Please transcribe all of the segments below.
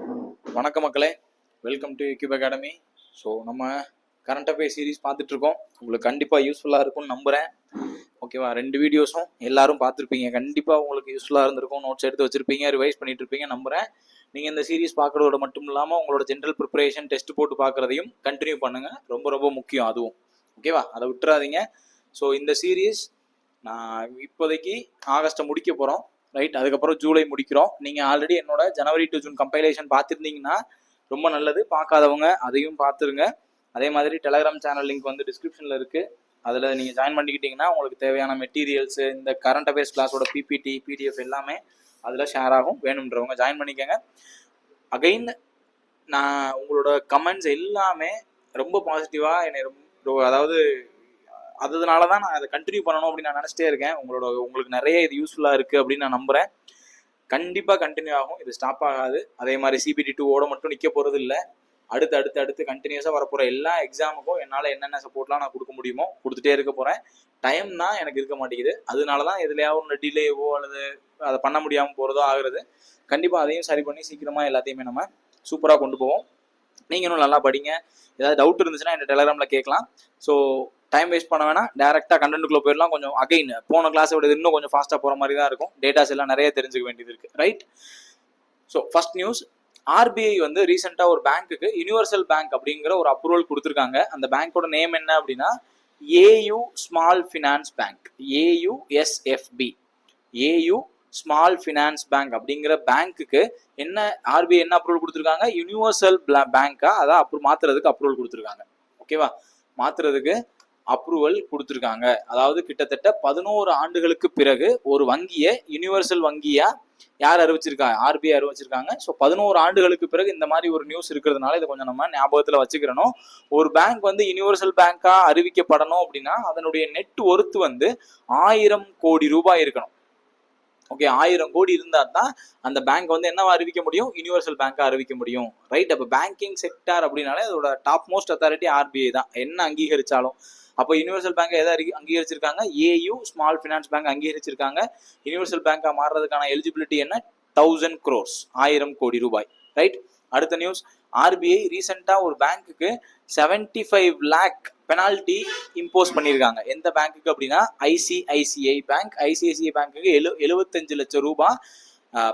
வணக்கம் மக்களே, welcome to YouTube academy. So நம்ம கரண்ட் அஃபேர்ஸ் சீரிஸ் பார்த்துட்டு இருக்கோம். உங்களுக்கு கண்டிப்பாக யூஸ்ஃபுல்லாக இருக்கும்னு நம்புகிறேன். ஓகேவா? 2 வீடியோஸும் எல்லாரும் பார்த்துருப்பீங்க. கண்டிப்பாக உங்களுக்கு யூஸ்ஃபுல்லாக இருந்திருக்கும். நோட்ஸ் எடுத்து வச்சிருப்பீங்க, ரிவைஸ் பண்ணிட்டு இருப்பீங்க நம்புகிறேன். நீங்கள் இந்த சீரிஸ் பார்க்குறதோட மட்டும் இல்லாமல் உங்களோட ஜென்ரல் ப்ரிப்பரேஷன் டெஸ்ட் போட்டு பார்க்குறதையும் கண்டினியூ பண்ணுங்கள். ரொம்ப ரொம்ப முக்கியம் அதுவும். ஓகேவா? அதை விட்டுறாதீங்க. ஸோ இந்த சீரீஸ் நான் இப்போதைக்கு ஆகஸ்ட்டை முடிக்க போகிறோம். ரைட், அதுக்கப்புறம் ஜூலை முடிக்கிறோம். நீங்கள் ஆல்ரெடி என்னோட ஜனவரி டு ஜூன் கம்பைலேஷன் பார்த்துருந்தீங்கன்னா ரொம்ப நல்லது. பார்க்காதவங்க அதையும் பார்த்துருங்க. அதே மாதிரி டெலகிராம் சேனல் லிங்க் வந்து டிஸ்கிரிப்ஷனில் இருக்குது. அதில் நீங்கள் ஜாயின் பண்ணிக்கிட்டிங்கன்னா உங்களுக்கு தேவையான மெட்டீரியல்ஸு, இந்த கரண்ட் அஃபேர்ஸ் கிளாஸோட பிபிடி பிடிஎஃப் எல்லாமே அதில் ஷேர் ஆகும். வேணுன்றவங்க ஜாயின் பண்ணிக்கோங்க. அகைன் நான் உங்களோட கமெண்ட்ஸ் எல்லாமே ரொம்ப பாசிட்டிவாக என்னை அதாவது அதனால தான் நான் அதை கண்டினியூ பண்ணணும் அப்படின்னு நான் நினச்சிட்டே இருக்கேன். உங்களுக்கு நிறைய இது யூஸ்ஃபுல்லாக இருக்குது அப்படின்னு நான் நம்புகிறேன். கண்டிப்பாக கண்டினியூ ஆகும், இது ஸ்டாப் ஆகாது. அதே மாதிரி CBT 2 மட்டும் நிற்க போகிறது இல்லை. அடுத்து கண்டினியூஸாக வரப்போகிற எல்லா எக்ஸாமுக்கும் என்னால் என்னென்ன சப்போர்ட்லாம் நான் கொடுக்க முடியுமோ கொடுத்துட்டே இருக்க போகிறேன். டைம் தான் எனக்கு இருக்க மாட்டேங்குது. அதனால தான் எதுலையாவது ஒன்று டிலேவோ அல்லது அதை பண்ண முடியாமல் போகிறதோ ஆகுறது. கண்டிப்பாக அதையும் சரி பண்ணி சீக்கிரமாக எல்லாத்தையுமே நம்ம சூப்பராக கொண்டு போவோம். நீங்களும் நல்லா படிங்க. ஏதாவது டவுட் இருந்துச்சுன்னா என் டெலகிராமில் கேட்கலாம். ஸோ டைம் வேஸ்ட் பண்ண வேணாம், டேரெக்டாக கண்டென்ட்டுக்குள்ளே போயிடலாம். கொஞ்சம் அகைன் போன கிளாஸை விட இன்னும் கொஞ்சம் ஃபாஸ்ட்டாக போகிற மாதிரி தான் இருக்கும். டேட்டாஸ் எல்லாம் நிறைய தெரிஞ்சுக்க வேண்டியது இருக்குது. Right. So first news, RBI வந்து ரீசெண்டாக ஒரு பேங்க்குக்கு யூனிவர்சல் பேங்க் அப்படிங்கிற ஒரு அப்ரூவல் கொடுத்துருக்காங்க. அந்த பேங்க்கோட நேம் என்ன அப்படின்னா AU small finance bank, AUSFB, AU small finance bank அப்படிங்கிற பேங்க்குக்கு என்ன RBI என்ன அப்ரூவல் கொடுத்துருக்காங்க? யூனிவர்சல் பேங்க்கா அதான் மாத்துறதுக்கு அப்ரூவல் கொடுத்துருக்காங்க. ஓகேவா? மாத்துறதுக்கு அப்ரூவல் கொடுத்துருக்காங்க. அதாவது கிட்டத்தட்ட 11 ஆண்டுகளுக்கு பிறகு ஒரு வங்கியை யூனிவர்சல் வங்கியா யார் அறிவிச்சிருக்காங்க? RBI அறிவிச்சிருக்காங்க. ஸோ 11 ஆண்டுகளுக்கு பிறகு இந்த மாதிரி ஒரு நியூஸ் இருக்கிறதுனால இதை கொஞ்சம் நம்ம ஞாபகத்தில் வச்சுக்கிறணும். ஒரு பேங்க் வந்து யூனிவர்சல் பேங்கா அறிவிக்கப்படணும் அப்படின்னா அதனுடைய நெட் ஒர்த் வந்து 1000 கோடி ரூபாய் இருக்கணும். ஓகே, 1000 கோடி இருந்தால் தான் அந்த பேங்க் வந்து என்னவா அறிவிக்க முடியும்? யூனிவர்சல் பேங்கா அறிவிக்க முடியும். ரைட். அப்போ பேங்கிங் செக்டார் அப்படின்னாலே அதோட டாப் மோஸ்ட் அத்தாரிட்டி RBI தான், என்ன அங்கீகரிச்சாலும். அப்போ யூனிவர்சல் பேங்கை எதை அங்கீகரிச்சிருக்காங்க? AU ஸ்மால் ஃபினான்ஸ் பேங்க் அங்கீகரிச்சிருக்காங்க. யூனிவர்சல் பேங்கா மாறுறதுக்கான எலிஜிபிலிட்டி என்ன? 1000 crores, 1000 கோடி ரூபாய். ரைட். அடுத்த நியூஸ், RBI ரீசெண்டா ஒரு பேங்க்குக்கு 75 lakh பெனால்டி இம்போஸ் பண்ணியிருக்காங்க. எந்த பேங்க்குக்கு அப்படின்னா ICICI பேங்க். ICICI பேங்க்குக்கு 75 லட்சம் ரூபாய்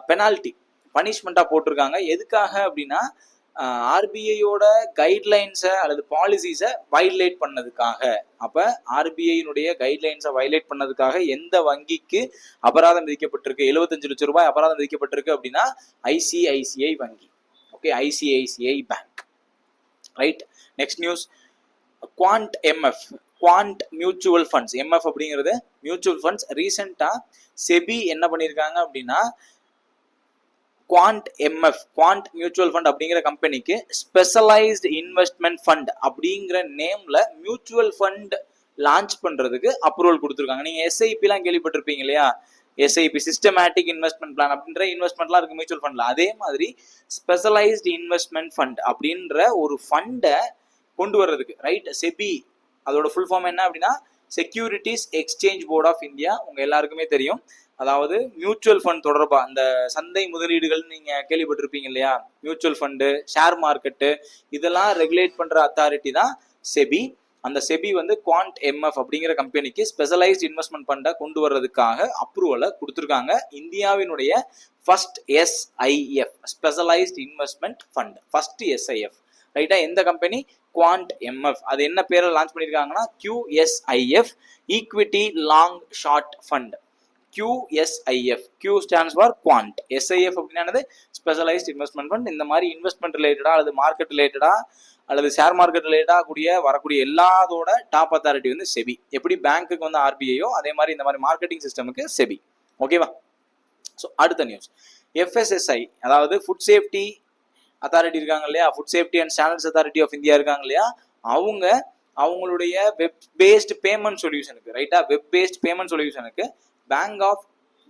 பெனால்டி பனிஷ்மெண்டா போட்டிருக்காங்க. எதுக்காக அப்படின்னா RBIயோட கைட்லைன்ஸை அல்லது பாலிசிஸை வைலேட் பண்ணதுக்காக. அப்போ RBIயினுடைய கைட்லைன்ஸை வைலேட் பண்ணதுக்காக எந்த வங்கிக்கு அபராதம் விதிக்கப்பட்டிருக்கு? 75 லட்சம் ரூபாய் அபராதம் விதிக்கப்பட்டிருக்கு அப்படின்னா ICICI வங்கி. Okay, ICICI bank. Right. Next news, quant MF, quant mutual funds. MF அப்படிங்கிறது மியூச்சுவல் ஃபண்ட்ஸ். ரீசெண்டா செபி என்ன பண்ணியிருக்காங்க அப்படின்னா quant MF, quant mutual fund அப்படிங்கிற கம்பெனிக்கு ஸ்பெஷலைஸ்டு இன்வெஸ்ட்மெண்ட் ஃபண்ட் அப்படிங்கிற நேம்ல மியூச்சுவல் ஃபண்ட் லான்ச் பண்றதுக்கு அப்ரூவல் கொடுத்துருக்காங்க. நீங்க SIP-லாம் கேள்விப்பட்டிருப்பீங்க இல்லையா? SIP, சிஸ்டமேட்டிக் இன்வெஸ்ட்மெண்ட் பிளான் அப்படின்ற இன்வெஸ்ட்மெண்ட்லாம் இருக்கு மியூச்சுவல் ஃபண்ட்ல. அதே மாதிரி ஸ்பெஷலைஸ்டு இன்வெஸ்ட்மெண்ட் ஃபண்ட் அப்படின்ற ஒரு ஃபண்டை கொண்டு வர்றதுக்கு. ரைட். செபி அதோட ஃபுல் ஃபார்ம் என்ன அப்படின்னா securities exchange board of India. உங்க எல்லாருக்குமே தெரியும். அதாவது மியூச்சுவல் ஃபண்ட் தொடர்பா அந்த சந்தை முதலீடுகள் நீங்க கேள்விப்பட்டிருப்பீங்க இல்லையா? மியூச்சுவல் ஃபண்டு, ஷேர் மார்க்கெட்டு, இதெல்லாம் ரெகுலேட் பண்ற அத்தாரிட்டி தான் செபி. அந்த செபி வந்து குவாண்ட் MF அப்படிங்கிற கம்பெனிக்கு ஸ்பெஷலைஸ்ட் இன்வெஸ்ட்மெண்ட் ஃபண்டை கொண்டு வர்றதுக்காக அப்ரூவலை கொடுத்துருக்காங்க. இந்தியாவினுடைய first SIF, specialised investment fund, first SIF. ரைட்டா? எந்த கம்பெனி? Quant MF. அது என்ன பேரை லான்ச் பண்ணியிருக்காங்கன்னா QSIF, equity long short fund. QSIF, Q stands for Quant, SIF அப்படின்னா ஸ்பெஷலைஸ்ட் இன்வெஸ்ட்மெண்ட் ஃபண்ட். இந்த மாதிரி இன்வெஸ்ட்மெண்ட் ரிலேட்டடா அல்லது மார்க்கெட் ரிலேட்டடா அல்லது ஷேர் மார்க்கெட் ரிலேட்டடா வரக்கூடிய எல்லாத்தோட டாப் அத்தாரிட்டி வந்து செபி. எப்படி பேங்க்குக்கு வந்து RBIயோ அதே மாதிரி இந்த மாதிரி மார்க்கெட்டிங் சிஸ்டமுக்கு செபி. ஓகேவா? ஸோ அடுத்த நியூஸ், FSSI அதாவது ஃபுட் சேஃப்டி அத்தாரிட்டி இருக்காங்க இல்லையா? Food safety and standards authority of India இருக்காங்க இல்லையா? அவங்களுடைய வெப் பேஸ்ட் பேமெண்ட் சொல்யூஷனுக்கு, ரைட்டா, வெப் பேஸ்ட் பேமெண்ட் சொல்யூஷனுக்கு பேங்க் ஆஃப்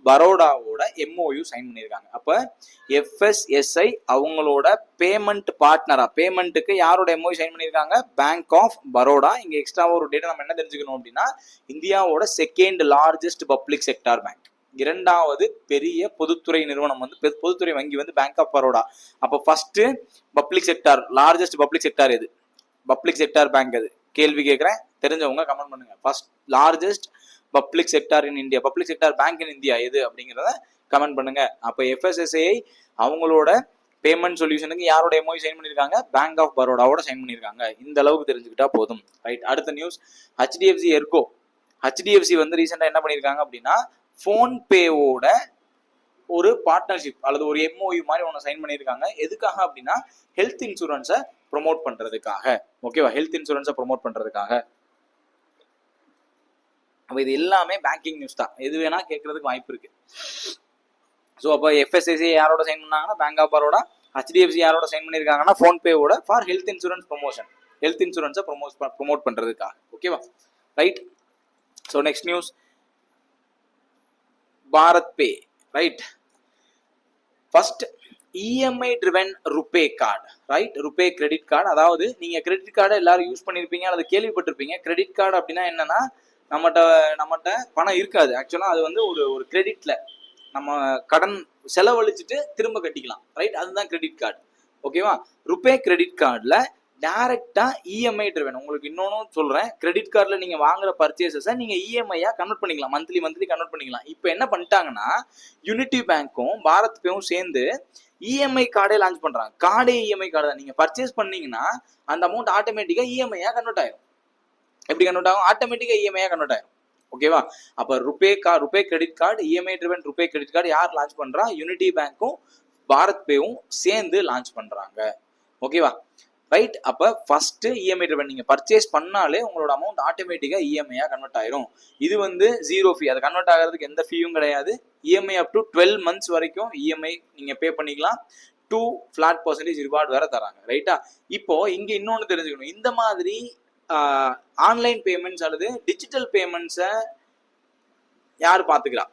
பரோடாவோட MOU சைன் பண்ணியிருக்காங்க. அப்போ FSSI அவங்களோட பேமெண்ட் பார்ட்னரா, பேமெண்ட்டுக்கு யாரோட MOU சைன் பண்ணியிருக்காங்க? Bank of Baroda. இங்க எக்ஸ்ட்ரா ஒரு டேட்டா நம்ம என்ன தெரிஞ்சுக்கணும் அப்படின்னா இந்தியாவோட second largest public sector bank. இரண்டாவது பெரிய பொதுத்துறை நிறுவனம் வந்து பொதுத்துறை வங்கி வந்து பேங்க் ஆஃப் பரோடா. அப்போ first public sector, largest public sector எது? பப்ளிக் செக்டார் பேங்க் எது? கேள்வி கேட்குறேன், தெரிஞ்சவங்க கமெண்ட் பண்ணுங்க. First largest public sector in India, public sector bank in India எது அப்படிங்கிறத கமெண்ட் பண்ணுங்க. அப்போ எஃப்எஸ்எஸ்ஏஐ அவங்களோட பேமெண்ட் சொல்யூஷனுக்கு யாரோட எம்ஓயு சைன் பண்ணியிருக்காங்க? பேங்க் ஆஃப் பரோடாவோட சைன் பண்ணியிருக்காங்க. இந்த அளவுக்கு தெரிஞ்சுக்கிட்டா போதும். ரைட், அடுத்த நியூஸ், ஹெச்டிஎஃப்சி எர்கோ. ஹெச்டிஎஃப்சி வந்து ரீசெண்டாக என்ன பண்ணியிருக்காங்க அப்படின்னா ஃபோன்பேவோட ஒரு பார்ட்னர்ஷிப் அல்லது ஒரு எம்ஓயு மாதிரி ஒன்று சைன் பண்ணியிருக்காங்க. எதுக்காக அப்படின்னா ஹெல்த் இன்சூரன்ஸை ப்ரொமோட் பண்றதுக்காக. ஓகேவா, ஹெல்த் இன்சூரன்ஸை ப்ரொமோட் பண்றதுக்காக. அப்போ இது எல்லாமே பேங்கிங் நியூஸ் தான், எது வேணா கேட்கறதுக்கு வாய்ப்பு இருக்கு. ஸோ அப்போ எஃப்எஸ்எஸ்சி யாரோட சைன் பண்ணாங்கன்னா பேங்க் ஆஃப் பரோடா, ஹெச்டிஎஃப்சி யாரோட சைன் பண்ணியிருக்காங்கன்னா ஃபோன்பேவோட for health insurance promotion, health இன்சூரன்ஸை ப்ரொமோட் பண்றதுக்காக. ஓகேவா, right. So next news, BharatPe. Right, first EMI driven RuPay card. Right, RuPay credit card. அதாவது நீங்க கிரெடிட் கார்டை எல்லாரும் யூஸ் பண்ணிருப்பீங்க அல்லது கேள்விப்பட்டிருப்பீங்க. கிரெடிட் கார்டு அப்படின்னா என்னன்னா நம்மகிட்ட பணம் இருக்காது, ஆக்சுவலா அது வந்து ஒரு கிரெடிட்ல நம்ம கடன் செலவழிச்சுட்டு திரும்ப கட்டிக்கலாம். ரைட், அதுதான் கிரெடிட் கார்டு. ஓகேவா, ருபே கிரெடிட் கார்டுல டைரக்டா இஎம்ஐ ட்ரிவன். உங்களுக்கு இன்னொன்னு சொல்றேன், கிரெடிட் கார்டுல நீங்க வாங்குற பர்ச்சேசஸை நீங்க இஎம்ஐயா கன்வெர்ட் பண்ணிக்கலாம், மந்த்லி கன்வெர்ட் பண்ணிக்கலாம். இப்போ என்ன பண்ணிட்டாங்கன்னா யூனிட்டி பேங்க்கும் பாரத் பேவும் சேர்ந்து இஎம்ஐ கார்டே லான்ச் பண்றாங்க. கார்டே இஎம்ஐ கார்டு தான். நீங்க பர்ச்சேஸ் பண்ணீங்கன்னா அந்த அமௌண்ட் ஆட்டோமேட்டிக்கா இஎம்ஐயா கன்வெர்ட் ஆயிரும். எப்படி கன்வெர்ட் ஆகும்? ஆட்டோமேட்டிக்கா இஎம்ஐயா கன்வெர்ட் ஆயிரும். ஓகேவா, அப்ப RuPay credit card, EMI driven RuPay credit card யார் லான்ச் பண்றா? யூனிட்டி பேங்க்கும் பாரத் பேவும் சேர்ந்து லான்ச் பண்றாங்க. ஓகேவா, ரைட். அப்ப ஃபர்ஸ்ட் இஎம்ஐ ட்ரிவன் நீங்க பர்ச்சேஸ் பண்ணாலே உங்களோட அமௌண்ட் ஆட்டோமேட்டிக்கா இஎம்ஐயா கன்வெர்ட் ஆயிரும். இது வந்து ஜீரோ ஃபீ, அது கன்வெர்ட் ஆகிறதுக்கு எந்த ஃபீயும் கிடையாது. இஎம்ஐ அப் டு 12 months வரைக்கும் இஎம்ஐ நீங்க பே பண்ணிக்கலாம். 2 flat% ரிவார்டு வேற தராங்க. ரைட்டா, இப்போ இங்க இன்னொன்னு தெரிஞ்சுக்கணும், இந்த மாதிரி ஆன்லைன் பேமெண்ட்ஸ் அல்லது டிஜிட்டல் பேமெண்ட்ஸை யார் பாத்துக்கிறா?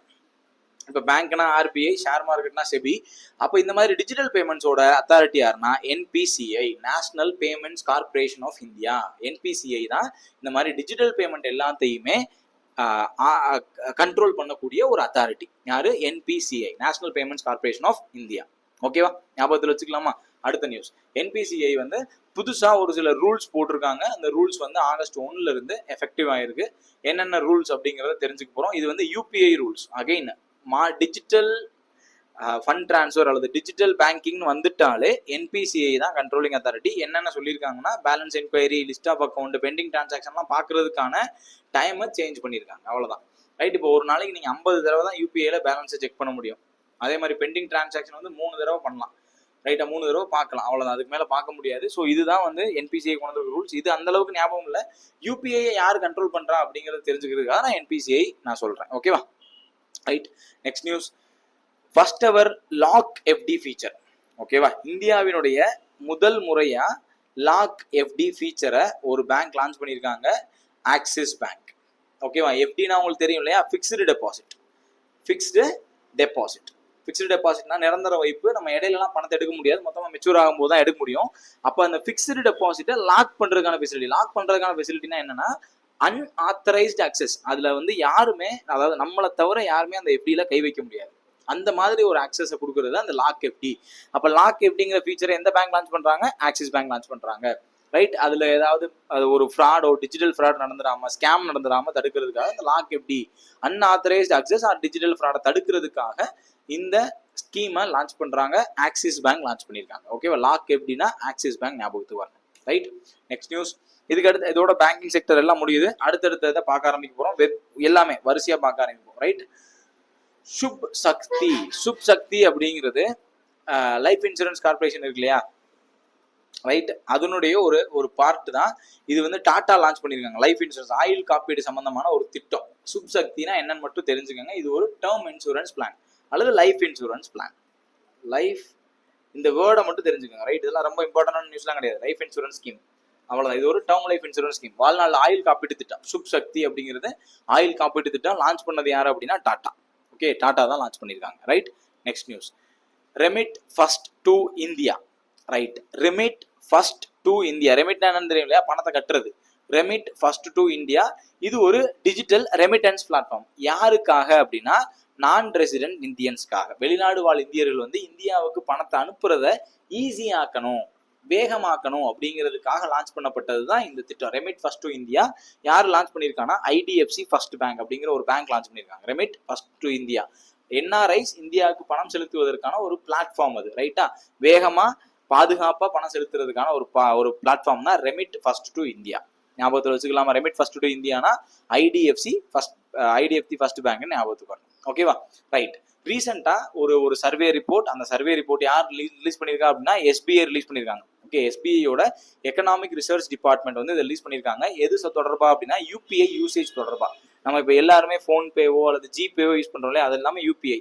இப்போ பேங்க்னா ஆர்பிஐ, ஷேர் மார்க்கெட்னா செபி. அப்போ இந்த மாதிரி டிஜிட்டல் பேமெண்ட்ஸோட அத்தாரிட்டி யாருன்னா NPCI, national payments corporation of India. NPCI தான் இந்த மாதிரி டிஜிட்டல் பேமெண்ட் எல்லாத்தையுமே கண்ட்ரோல் பண்ணக்கூடிய ஒரு அத்தாரிட்டி. யாரு? NPCI, national payments corporation of India. ஓகேவா, ஞாபகத்தில் வச்சுக்கலாமா? அடுத்த நியூஸ், என்பிசிஐ வந்து புதுசா ஒரு சில ரூல்ஸ் போட்டிருக்காங்க. அந்த ரூல்ஸ் வந்து ஆகஸ்ட் 1 இருந்து எஃபெக்டிவ் ஆயிருக்கு. என்னென்ன ரூல்ஸ் அப்படிங்கிறத தெரிஞ்சுக்க போறோம். இது வந்து UPI rules. Again digital fund transfer அல்லது டிஜிட்டல் பேங்கிங் வந்துட்டாலே என்பிசிஐ தான் கண்ட்ரோலிங் அத்தாரிட்டி. என்னென்ன சொல்லியிருக்காங்கன்னா balance enquiry, list of account, pending டிரான்சாக்ஷன்லாம் பார்க்கறதுக்கான டைமை சேஞ்ச் பண்ணியிருக்காங்க. அவ்வளோதான். ரைட், இப்போ ஒரு நாளைக்கு நீங்கள் 50 தடவை தான் யூபிஐல பேலன்ஸை செக் பண்ண முடியும். அதே மாதிரி பெண்டிங் டிரான்சாக்ஷன் வந்து 3 தடவை பண்ணலாம். ரைட்டா, 3 தடவை பார்க்கலாம், அவ்வளோதான். அதுக்கு மேலே பார்க்க முடியாது. ஸோ இதுதான் வந்து என்பிசிஐ கொண்டு வந்த ரூல்ஸ். இது அந்த அளவுக்கு ஞாபகம் இல்லை. யூபிஐ யார் கண்ட்ரோல் பண்ணுறா அப்படிங்கிறது தெரிஞ்சுக்கிறதுக்காக நான் என்பிசிஐ நான் சொல்கிறேன். ஓகேவா, right. Next news, first ever lock FD feature. ஓகேவா, இந்தியாவினுடைய முதல் முறையா லாக் எஃப்டி ஃபீச்சரை ஒரு பேங்க் லான்ச் பண்ணியிருக்காங்க, ஆக்சிஸ் பேங்க். ஓகேவா, எஃப்டினா உங்களுக்கு தெரியும் இல்லையா? Fixed deposit. ஃபிக்ஸ்டு டெபாசிட்னா நிரந்தர வைப்பு. நம்ம இடையிலலாம் பணத்தை எடுக்க முடியாது, மொத்தமாக மெச்சூர் ஆகும்போது தான் எடுக்க முடியும். அப்போ அந்த ஃபிக்ஸ்டு டெபாசிட்டை லாக் பண்ணுறதுக்கான ஃபெசிலிட்டினா என்னன்னா அன்ஆத்தரைஸ்டு அக்சஸ். அதுல வந்து யாருமே, அதாவது நம்மளை தவிர யாருமே அந்த எஃப்டியில கை வைக்க முடியாது. அந்த மாதிரி ஒரு அக்சஸை கொடுக்கறது அந்த லாக் எஃப்டி. அப்போ லாக் எஃப்டிங்கிற ஃபீச்சரை எந்த பேங்க் லான்ச் பண்றாங்க? ஆக்சிஸ் பேங்க் லான்ச் பண்றாங்க. ரைட், அதுல ஏதாவது அது ஒரு ஃப்ராடோ, டிஜிட்டல் ஃப்ராட் நடந்துடாம, ஸ்கேம் நடந்துடாம தடுக்கிறதுக்காக இந்த lock FD, unauthorised access or digital ஃப்ராடை தடுக்கிறதுக்காக இந்த ஸ்கீமை லான்ச் பண்றாங்க. ஆக்சிஸ் பேங்க் லான்ச் பண்ணியிருக்காங்க. ஓகேவா, லாக் எஃப்டினா ஆக்சிஸ் பேங்க் ஞாபகத்துக்கு வரணும். Right, next news. இதுக்கு அடுத்து இதோட பேங்கிங் செக்டர் எல்லாம் முடியுது. அடுத்தடுத்த பார்க்க ஆரம்பிக்க போறோம். எல்லாமே வரிசையா பார்க்க ஆரம்பிப்போம். ரைட், சுப் சக்தி அப்படிங்கிறது லைஃப் இன்சூரன்ஸ் கார்பரேஷன் இருக்கு இல்லையா? ரைட், அதனுடைய ஒரு பார்ட் தான் இது. வந்து டாடா லான்ச் பண்ணியிருக்காங்க. லைஃப் இன்சூரன்ஸ், ஆயுள் காப்பீடு சம்பந்தமான ஒரு திட்டம். சுப் சக்தினா என்னன்னு மட்டும் தெரிஞ்சுக்கோங்க. இது ஒரு டேர்ம் இன்சூரன்ஸ் பிளான் அல்லது லைஃப் இன்சூரன்ஸ் பிளான். லைஃப் இந்த வேர்டை மட்டும் தெரிஞ்சுக்கோங்க. ரைட், இதெல்லாம் ரொம்ப இம்பார்ட்டன்டான நியூஸ்லாம் கிடையாது. லைஃப் இன்சூரன்ஸ் ஸ்கீம், அவ்வளவுதான். இது ஒரு டேர்ம் லைஃப் இன்சூரன்ஸ் ஸ்கீம், வாழ்நாள் ஆயுள் காப்பீட்டு திட்டம். சுப் சக்தி அப்படிங்கிறது ஆயுள் காப்பீட்டு திட்டம். லான்ச் பண்ணது யாரு அப்படின்னா டாடா. ஓகே, டாடா தான் லான்ச் பண்ணியிருக்காங்க. Right, next news, remit first to India. Right, remit first to India. ரெமிட்னா என்னன்னு தெரியும் இல்லையா? பணத்தை கட்டுறது. ரெமிட் ஃபர்ஸ்ட் டு இந்தியா இது ஒரு டிஜிட்டல் ரெமிட்டன்ஸ் பிளாட்ஃபார்ம். யாருக்காக அப்படின்னா நான் ரெசிடென்ட் இந்தியன்ஸ்க்காக, வெளிநாடு வாழ் இந்தியர்கள் வந்து இந்தியாவுக்கு பணத்தை அனுப்புறத ஈஸியாக்கணும், வேகமாக்கணும் அப்படிங்கிறதுக்காக லான்ச் பண்ணப்பட்டது தான் இந்த திட்டம் ரெமிட் ஃபர்ஸ்ட் டு இந்தியா. யார் லான்ச் பண்ணியிருக்காங்கன்னா ஐடிஎஃப்சி ஃபர்ஸ்ட் பேங்க் அப்படிங்கிற ஒரு பேங்க் லான்ச் பண்ணியிருக்காங்க. Remit first to India, NRIs இந்தியாவுக்கு பணம் செலுத்துவதற்கான ஒரு பிளாட்ஃபார்ம் அது. ரைட்டா, வேகமா பாதுகாப்பா பணம் செலுத்துறதுக்கான ஒரு பிளாட்ஃபார்ம் தான் ரெமிட் ஃபர்ஸ்ட் டு இந்தியா. ஞாபகத்தில் வச்சுக்கலாமா? Remit first to Indiana IDFC first bank ஞாபகத்துக்கு வரணும். ஓகேவா? ரைட். ரீசெண்டா ஒரு சர்வே ரிப்போர்ட், அந்த சர்வே ரிப்போர்ட் யார் ரிலீஸ் பண்ணியிருக்கா அப்படின்னா எஸ்பிஐ ரிலீஸ் பண்ணியிருக்காங்க. ஓகே, எஸ்பிஐயோட எக்கனாமிக் ரிசர்ச் டிபார்ட்மெண்ட் வந்து இதை ரிலீஸ் பண்ணியிருக்காங்க. எது தொடர்பா அப்படின்னா யூபிஐ யூசேஜ் தொடர்பா. நம்ம இப்போ எல்லாருமே ஃபோன்பேவோ அல்லது ஜிபேவோ யூஸ் பண்றோம் இல்லையா, அது இல்லாமல் யூபிஐ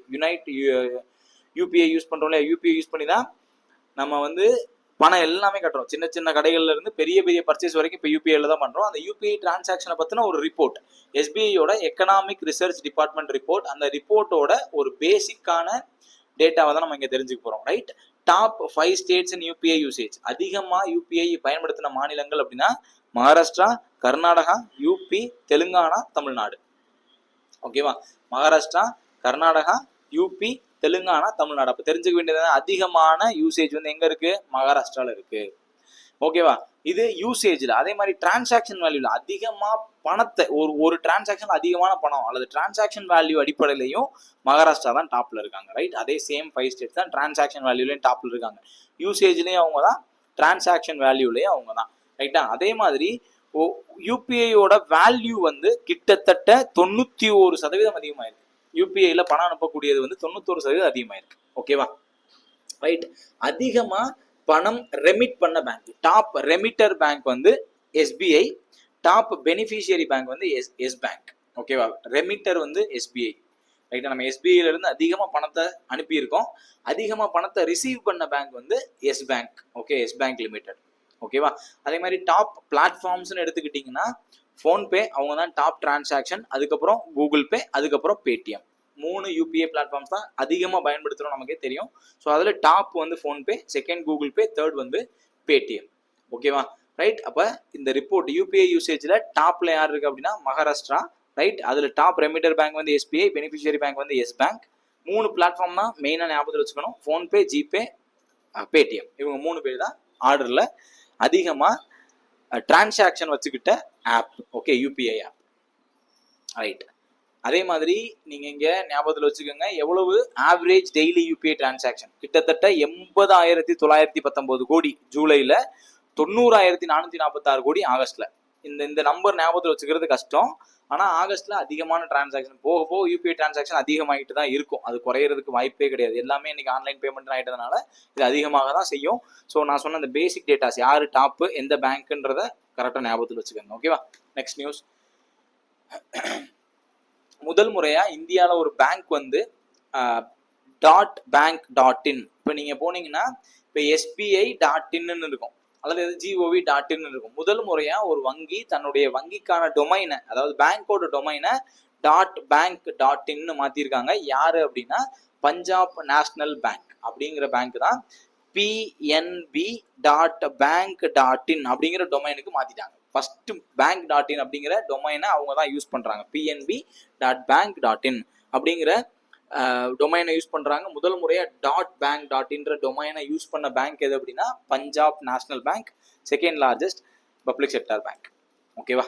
யூபிஐ யூஸ் பண்றோம் இல்லையா, யூபிஐ யூஸ் பண்ணி தான் நம்ம வந்து பணம் எல்லாமே கட்டுறோம். சின்ன சின்ன கடைகள்ல இருந்து பெரிய பெரிய பர்ச்சேஸ் வரைக்கும் இப்போ யூபிஐல தான் பண்றோம். அந்த யூபிஐ டிரான்சாக்ஷனை பத்தின ஒரு ரிப்போர்ட், எஸ்பிஐயோட எக்கனாமிக் ரிசர்ச் டிபார்ட்மெண்ட் ரிப்போர்ட். அந்த ரிப்போர்ட்டோட ஒரு பேசிக்கான டேட்டாவை தான் நம்ம இங்க தெரிஞ்சுக்க போறோம். ரைட். டாப் 5 ஸ்டேட்ஸ் இன் யூபிஐ யூசேஜ். அதிகமா யூபிஐ பயன்படுத்தின மாநிலங்கள் அப்படின்னா மகாராஷ்டிரா, கர்நாடகா, யூபி, தெலுங்கானா, தமிழ்நாடு. ஓகேவா? மகாராஷ்டிரா, கர்நாடகா, யூபி, தெலுங்கானா, தமிழ்நாடு. அப்ப தெரிஞ்சுக்க வேண்டியது அதிகமான யூசேஜ் வந்து எங்க இருக்கு? மகாராஷ்டிரால இருக்கு. ஓகேவா? இது யூசேஜ்ல. அதே மாதிரி டிரான்சாக்ஷன் வேல்யூல அதிகமா பணத்தை ஒரு டிரான்சாக்ஷன் அதிகமான பணம் அல்லது டிரான்சாக்ஷன் வேல்யூ அடிப்படையிலையும் மகாராஷ்டிரா தான் டாப்ல இருக்காங்க. ரைட். அதே சேம் 5 ஸ்டேட்ஸ் தான் டிரான்சாக்ஷன் வேல்யூலையும் டாப்ல இருக்காங்க. யூசேஜ்லயும் அவங்க தான், டிரான்சாக்ஷன் வேல்யூலையும் அவங்க தான். ரைட்டா? அதே மாதிரி யூபிஐயோட வேல்யூ வந்து கிட்டத்தட்ட 91% அதிகமாயிருக்கு. யூபிஐல பணம் அனுப்பக்கூடியது வந்து 91% அதிகமாயிருக்கு. ஓகேவா? ரைட். அதிகமா பணம் ரெமிட் பண்ண பேங்க், டாப் ரெமிட்டர் பேங்க் வந்து எஸ்பிஐ, டாப் பெனிஃபிஷியரி பேங்க் வந்து எஸ் பேங்க். ஓகேவா? ரெமிட்டர் வந்து எஸ்பிஐ. ரைட்டா? நம்ம எஸ்பிஐல இருந்து அதிகமா பணத்தை அனுப்பியிருக்கோம். அதிகமா பணத்தை ரிசீவ் பண்ண பேங்க் வந்து S bank. Okay, Yes bank limited. ஓகேவா? அதே மாதிரி டாப் பிளாட்ஃபார்ம்ஸ்னு எடுத்துக்கிட்டீங்கன்னா ஃபோன்பே அவங்க தான் டாப் டிரான்சாக்ஷன், அதுக்கப்புறம் கூகுள் பே, அதுக்கப்புறம் பேடிஎம். 3 யூபிஐ பிளாட்ஃபார்ம்ஸ் தான் அதிகமாக பயன்படுத்துகிறோம், நமக்கே தெரியும். ஸோ அதில் டாப் வந்து PhonePe, second Google pay, third வந்து பேடிஎம். ஓகேவா? ரைட். அப்போ இந்த ரிப்போர்ட் யூபிஐ யூசேஜில் டாப்ல யார் இருக்கு அப்படின்னா மகாராஷ்டிரா. ரைட். அதில் டாப் ரெமிட்டர் பேங்க் வந்து எஸ்பிஐ, பெனிஃபிஷியரி பேங்க் வந்து எஸ் பேங்க். 3 பிளாட்ஃபார்ம் தான் மெயினாக ஞாபகத்தில் வச்சுக்கணும். PhonePe, GPay, Paytm. இவங்க 3 பேர் தான் ஆர்டரில் அதிகமாக டிரான்சாக்ஷன் வச்சுக்கிட்ட app. Okay, UPI app. Right. அதே மாதிரி நீங்க இங்க ஞாபகத்தில் வச்சுக்கோங்க, எவ்வளவு ஆவரேஜ் டெய்லி யூபிஐ டிரான்சாக்ஷன் கிட்டத்தட்ட 80,919 கோடி ஜூலைல, 90,446 கோடி ஆகஸ்ட்ல. இந்த நம்பர் ஞாபகத்தில் வச்சுக்கிறது கஷ்டம். ஆனா ஆகஸ்ட்ல அதிகமான டிரான்சாக்ஷன், போக போக யூபிஐ டிரான்சாக்ஷன் அதிகமாகிட்டு தான் இருக்கும். அது குறையறதுக்கு வாய்ப்பே கிடையாது. எல்லாமே இன்னைக்கு ஆன்லைன் பேமெண்ட் ஆகிட்டதுனால இது அதிகமாக தான் செய்யும். ஸோ நான் சொன்ன அந்த பேசிக் டேட்டாஸ், யாரு டாப்பு, எந்த பேங்க்ன்றத கரெக்டாக ஞாபகத்தில் வச்சுக்கோங்க. ஓகேவா? Next news. முதல் முறையா இந்தியாவில் ஒரு பேங்க் வந்து .bank.in. இப்போ நீங்க போனீங்கன்னா இப்போ SBI.in இருக்கும் அல்லது GOV.in இருக்கும். முதல் முறையா ஒரு வங்கி தன்னுடைய வங்கிக்கான டொமைனை, அதாவது பேங்கோட டொமைனை .bank.in மாத்திருக்காங்க. யாரு அப்படின்னா பஞ்சாப் நேஷனல் பேங்க் அப்படிங்கிற பேங்க் தான் PNB.bank.in அப்படிங்கிற டொமைனுக்கு மாத்திட்டாங்க. ஃபர்ஸ்ட் bank.in அப்படிங்கிற டொமைனை அவங்க தான் யூஸ் பண்றாங்க. PNB.bank.in அப்படிங்கிற டொமைனை யூஸ் பண்றாங்க. முதல் முறையா .bank.in டொமைனை யூஸ் பண்ண பேங்க் எது அப்படின்னா Punjab national bank, second largest public sector bank. ஓகேவா?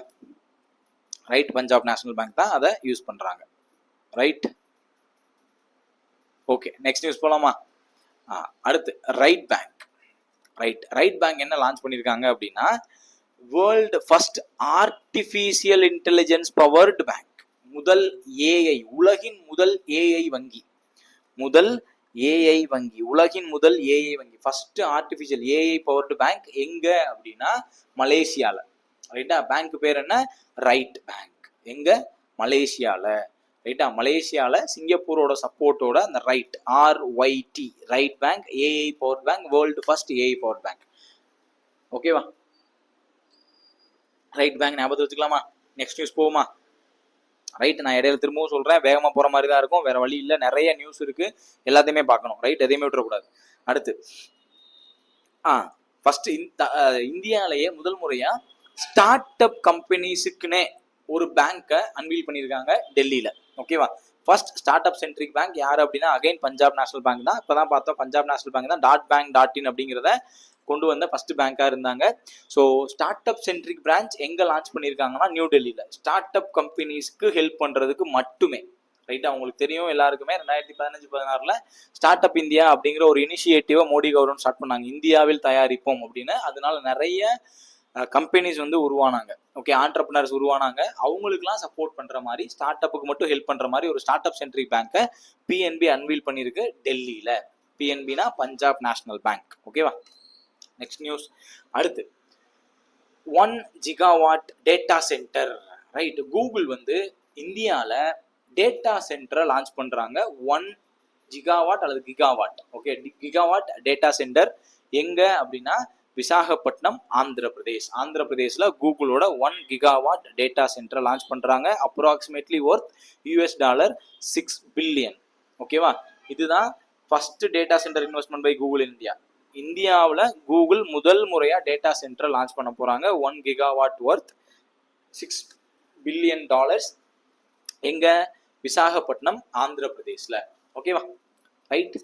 ரைட். பஞ்சாப் நேஷனல் பேங்க் தான் அதை யூஸ் பண்றாங்க. ரைட். ஓகே, நெக்ஸ்ட் நியூஸ் போலாமா? அடுத்து ரைட் பேங்க். ரைட் பேங்க் என்ன லான்ச் பண்ணிருக்காங்க அப்படின்னா world first artificial intelligence powered bank. முதல் ஏஐ, உலகின் முதல் ஏஐ வங்கி. உலகின் முதல் ஏஐ வங்கி, first artificial AI powered bank எங்க அப்படின்னா மலேசியால. ரைட்டா? பேங்க் பேர் என்ன? Right bank. எங்க? மலேசியால. ரைட்டா? மலேசியால சிங்கப்பூரோட சப்போர்ட்டோட அந்த right, RYT, right bank AI powered bank, world first AI powered bank. ஓகேவா? ரைட் பேங்க் ஞாபகம் வச்சுக்கலாமா? நெக்ஸ்ட் நியூஸ் போகுமா? ரைட். நான் இடையில திரும்பவும் சொல்றேன், வேகமா போற மாதிரி தான் இருக்கும், வேற வழி இல்லை. நிறைய நியூஸ் இருக்கு, எல்லாத்தையுமே பார்க்கணும். ரைட். எதையுமே விட்டுறக்கூடாது. அடுத்து ஃபர்ஸ்ட் இந்தியாலேயே முதல் முறையா ஸ்டார்ட் அப் கம்பெனிஸுக்குன்னே ஒரு பேங்கை அன்வீல் பண்ணியிருக்காங்க டெல்லியில. ஓகேவா? First start up centric bank யார் அப்படின்னா அகைன் பஞ்சாப் நேஷனல் பேங்க் தான். இப்பதான் பார்த்தோம் பஞ்சாப் நேஷனல் பேங்க் தான் .bank.in அப்படிங்கிறத கொண்டு வந்த ஃபர்ஸ்ட் பேங்காக இருந்தாங்க. So start up centric branch எங்கே லான்ச் பண்ணியிருக்காங்கன்னா நியூ டெல்லியில் ஸ்டார்ட் அப் கம்பெனிஸ்க்கு ஹெல்ப் பண்ணுறதுக்கு மட்டுமே. ரைட், அவங்களுக்கு தெரியும் எல்லாருக்குமே 2015-16 ஸ்டார்ட் அப் இந்தியா அப்படிங்கிற ஒரு இனிஷியேட்டிவை மோடி கவர்மெண்ட் ஸ்டார்ட் பண்ணாங்க, இந்தியாவில் தயாரிப்போம் அப்படின்னு. அதனால நிறைய கம்பெனிஸ் வந்து உருவானாங்க. Okay, entrepreneurs உருவானாங்க. அவங்களுக்குலாம் சப்போர்ட் பண்ற மாதிரி ஸ்டார்ட் அப்புக்கு மட்டும் ஹெல்ப் பண்ற மாதிரி ஒரு ஸ்டார்ட் அப் சென்ட்ரிக் பேங்கை பிஎன்பி அன்வீல் பண்ணியிருக்கு டெல்லியில. பிஎன்பினா பஞ்சாப் நேஷனல் பேங்க். ஓகேவா, நெக்ஸ்ட் நியூஸ். அடுத்து 1 gigawatt data centre. Right, Google வந்து இந்தியாவில் டேட்டா சென்டரை லான்ச் பண்றாங்க. 1 gigawatt அல்லது gigawatt. Okay, gigawatt data centre எங்க அப்படின்னா விசாகப்பட்டினம், ஆந்திர பிரதேஷ்ல கூகுளோட 1 gigawatt டேட்டா சென்டரை லான்ச் பண்றாங்க. Approximately worth $6 billion. ஓகேவா, இதுதான் first data centre investment by Google இந்தியாவில் கூகுள் முதல் முறையா டேட்டா சென்டரை லான்ச் பண்ண போறாங்க. 1 gigawatt ஒர்த் $6 பில்லியன். எங்க விசாகப்பட்டினம், ஆந்திர பிரதேஷ்ல. ஓகேவா, right.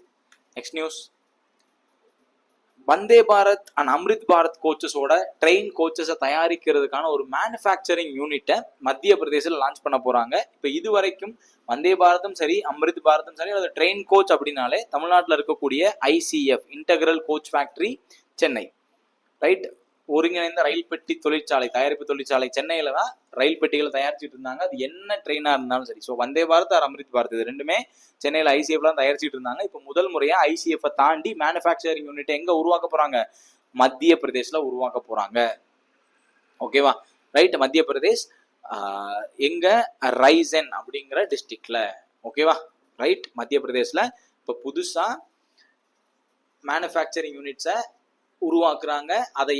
Next news. Vande Bharat and Amrit Bharat கோச்சஸோட ட்ரெயின் கோச்சஸை தயாரிக்கிறதுக்கான ஒரு மேனுஃபேக்சரிங் யூனிட்டை மத்திய பிரதேசில் லான்ச் பண்ண போறாங்க. இப்போ இது வரைக்கும் வந்தே பாரதும் சரி அம்ரித் பாரதும் சரி அது ட்ரெயின் கோச் அப்படின்னாலே தமிழ்நாட்டில் இருக்கக்கூடிய ICF integral coach factory Chennai. Right, ஒருங்கிணைந்த ரயில் பெட்டி தொழிற்சாலை, தயாரிப்பு தொழிற்சாலை சென்னையில தான் ரயில் பெட்டிகளை தயாரிச்சுட்டு இருந்தாங்க. அது என்ன ட்ரெயினா இருந்தாலும் சரி. ஸோ வந்தே பாரத் ஆர் அம்ரித் பாரத் இது ரெண்டுமே சென்னையில் ஐசிஎஃப்லாம் தயாரிச்சுட்டு இருந்தாங்க. இப்போ முதல் முறையா ஐசிஎஃப் தாண்டி மேனுஃபேக்சரிங் யூனிட் எங்க உருவாக்க போறாங்க? மத்திய பிரதேஷ்ல உருவாக்க போறாங்க. ஓகேவா, ரைட். மத்திய பிரதேஷ் எங்க ரைசன் அப்படிங்கிற டிஸ்ட்ரிக்ட்ல. ஓகேவா, ரைட். மத்திய பிரதேஷ்ல இப்போ புதுசா மேனுஃபேக்சரிங் யூனிட்ஸை உருவாக்குறாங்க. அதை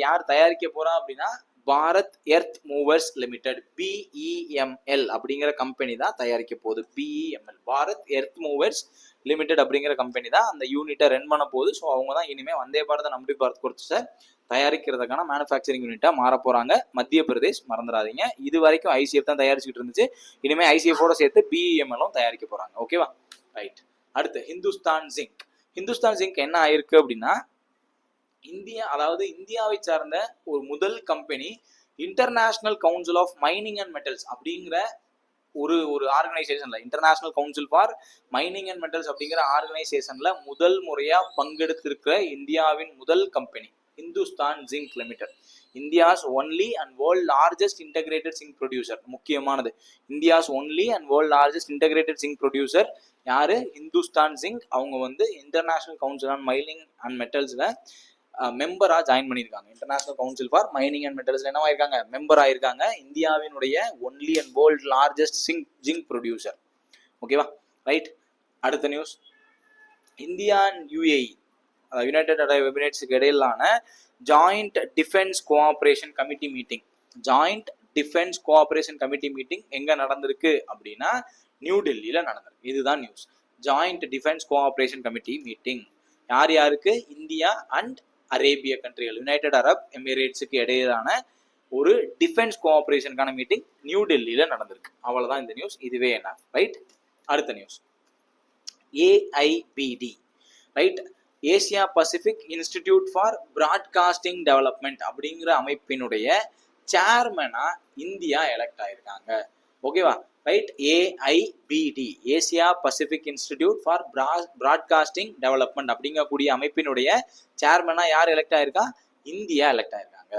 யார் தயாரிக்க போறா அப்படின்னா Bharat earth movers limited, BEML அப்படிங்கிற கம்பெனி தான் தயாரிக்க போகுது. BEML Bharat earth movers limited அப்படிங்கிற கம்பெனி தான் அந்த யூனிட்டை ரன் பண்ண போகுது. ஸோ அவங்க தான் இனிமே வந்தே பாரத் அம்ரித் பாரத் கோச்சஸை தயாரிக்கிறதுக்கான மேனுஃபேக்சரிங் யூனிட்டா மாற போறாங்க. மத்திய பிரதேஷ் மறந்துடாதீங்க. இது வரைக்கும் ஐசிஎஃப் தான் தயாரிச்சுட்டு இருந்துச்சு. இனிமே ஐசிஎஃபோட சேர்த்து BEMLம் தயாரிக்க போறாங்க. ஓகேவா, ரைட். அடுத்து ஹிந்துஸ்தான் ஜிங்க் என்ன ஆயிருக்கு அப்படின்னா இந்தியாவை சார்ந்த ஒரு முதல் company international council of mining and metals அப்படிங்கிற ஒரு ஆர்கனைசேஷன்ல, international council for mining and metals அப்படிங்கிற ஆர்கனைசேஷன்ல முதல் முறையா பங்கெடுத்திருக்கிற இந்தியாவின் முதல் company Hindustan zinc limited. India's only and world largest integrated zinc producer. முக்கியமானது, India's only and world largest integrated zinc producer யாரு? ஹிந்துஸ்தான் ஜிங்க். அவங்க வந்து international council on mining and மெட்டல்ஸ்ல மெம்பரா ஜாயின் பண்ணியிருக்காங்க. International council for mining and metals என்னவா இருக்காங்க? Member ஆயிருக்காங்க. இந்தியாவினுடைய only and world largest zinc producer. Okay, right. அடுத்த news. India and UAE United Arab எமிரேட்ஸுக்கு இடையிலான joint defence cooperation committee meeting எங்க நடந்திருக்கு அப்படின்னா நியூ டெல்லியில நடந்திருக்கு. இதுதான் news. Joint defence cooperation committee meeting யாருக்கு? இந்தியா அண்ட் அரேபிய கண்ட்ரிகள், யுனைடெட் அரப் எமிரேட்ஸுக்கு இடையிலான ஒரு டிஃபென்ஸ் கோஆபரேஷனுக்கான மீட்டிங் நியூ டெல்லியில நடந்திருக்கு. அவ்வளவுதான் இந்த நியூஸ். இதுவே என்ன, ரைட். அடுத்த news. AIBD, right, Asia Pacific institute for broadcasting development அப்படிங்கிற அமைப்பினுடைய சேர்மனா இந்தியா எலெக்ட் ஆயிருக்காங்க. ஓகேவா, right. AIBD, Asia Pacific institute for broadcasting development அப்படிங்கக்கூடிய அமைப்பினுடைய சேர்மனா யார் எலெக்ட் ஆயிருக்கா? இந்தியா எலெக்ட் ஆயிருக்காங்க.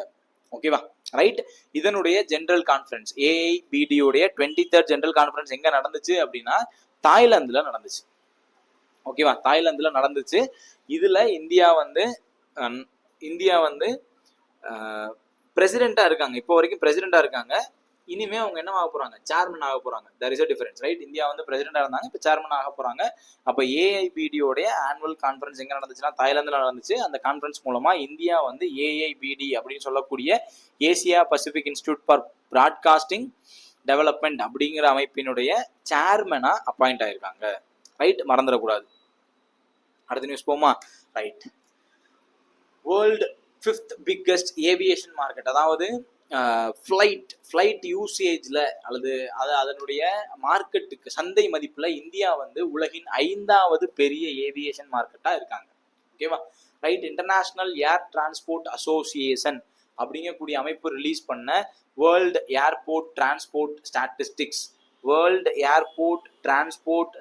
ஓகேவா, ரைட். இதனுடைய ஜெனரல் கான்ஃபரன்ஸ், AIBD உடைய 23rd ஜெனரல் கான்ஃபரன்ஸ் எங்க நடந்துச்சு அப்படின்னா தாய்லாந்துல நடந்துச்சு. ஓகேவா, தாய்லாந்துல நடந்துச்சு. இதுல இந்தியா வந்து பிரசிடென்டா இருக்காங்க. இப்போ வரைக்கும் பிரசிடென்டா இருக்காங்க. இனிமே அவங்க என்ன ஆக போறாங்க? சேர்மன் ஆக போறாங்க. there is a difference, right. India வந்து பிரசிடென்டா இருந்தாங்க, இப்போ சேர்மன் ஆக போறாங்க. அப்ப AIBD உடைய ஆனுவல் கான்ஃபரன்ஸ் எங்க நடந்துச்சுன்னா தாய்லாந்துல நடந்துச்சு. அந்த கான்ஃபரன்ஸ் மூலமா இந்தியா வந்து AIBD அப்படின்னு சொல்லக்கூடிய Asia Pacific institute for broadcasting development அப்படிங்கிற அமைப்பினுடைய சேர்மனா அப்பாயிண்ட் ஆயிருக்காங்க. ரைட், மறந்துடக்கூடாது. அடுத்த நியூஸ் போமா, right. World 5th biggest aviation market, அதாவது ஃப்ளைட் யூசேஜில் அல்லது அதனுடைய மார்க்கெட்டுக்கு சந்தை மதிப்பில் இந்தியா வந்து உலகின் 5வது பெரிய ஏவியேஷன் மார்க்கெட்டாக இருக்காங்க. ஓகேவா, ரைட். இன்டர்நேஷ்னல் ஏர் டிரான்ஸ்போர்ட் அசோசியேஷன் அப்படிங்கக்கூடிய அமைப்பு ரிலீஸ் பண்ண வேர்ல்டு ஏர்போர்ட் டிரான்ஸ்போர்ட்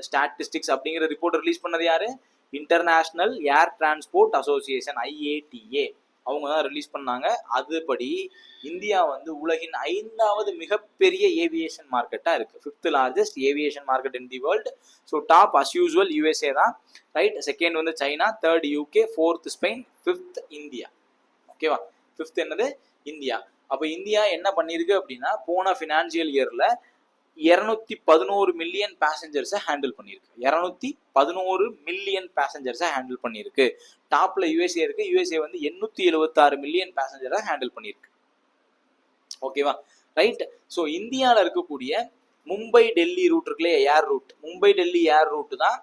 ஸ்டாட்டிஸ்டிக்ஸ் அப்படிங்கிற ரிப்போர்ட் ரிலீஸ் பண்ணது யாரு? இன்டர்நேஷ்னல் ஏர் டிரான்ஸ்போர்ட் அசோசியேஷன், IATA, அவங்க தான் ரிலீஸ் பண்ணாங்க. அதுபடி இந்தியா வந்து உலகின் 5வது மிகப்பெரிய ஏவியேஷன் மார்க்கெட்டாக இருக்கு. 5th largest aviation market in the world. So top as usual USA தான், ரைட். செகண்ட் வந்து China, third UK, fourth Spain, 5th India. ஓகேவா, 5th என்னது? இந்தியா. அப்போ இந்தியா என்ன பண்ணியிருக்கு அப்படின்னா, போன ஃபினான்சியல் இயரில் 211 மில்லியன் பேசஞ்சர்ஸை ஹேண்டில் பண்ணியிருக்கு. 211 மில்லியன் பேசஞ்சர்ஸை ஹேண்டில் பண்ணியிருக்கு. டாப்ல USA இருக்கு. USA வந்து 876 மில்லியன் பேசஞ்சரை ஹேண்டில் பண்ணியிருக்கு. ஓகேவா, ரைட். ஸோ இந்தியாவில் இருக்கக்கூடிய மும்பை டெல்லி ரூட் இருக்குல்லையே, air route, Mumbai Delhi air route தான்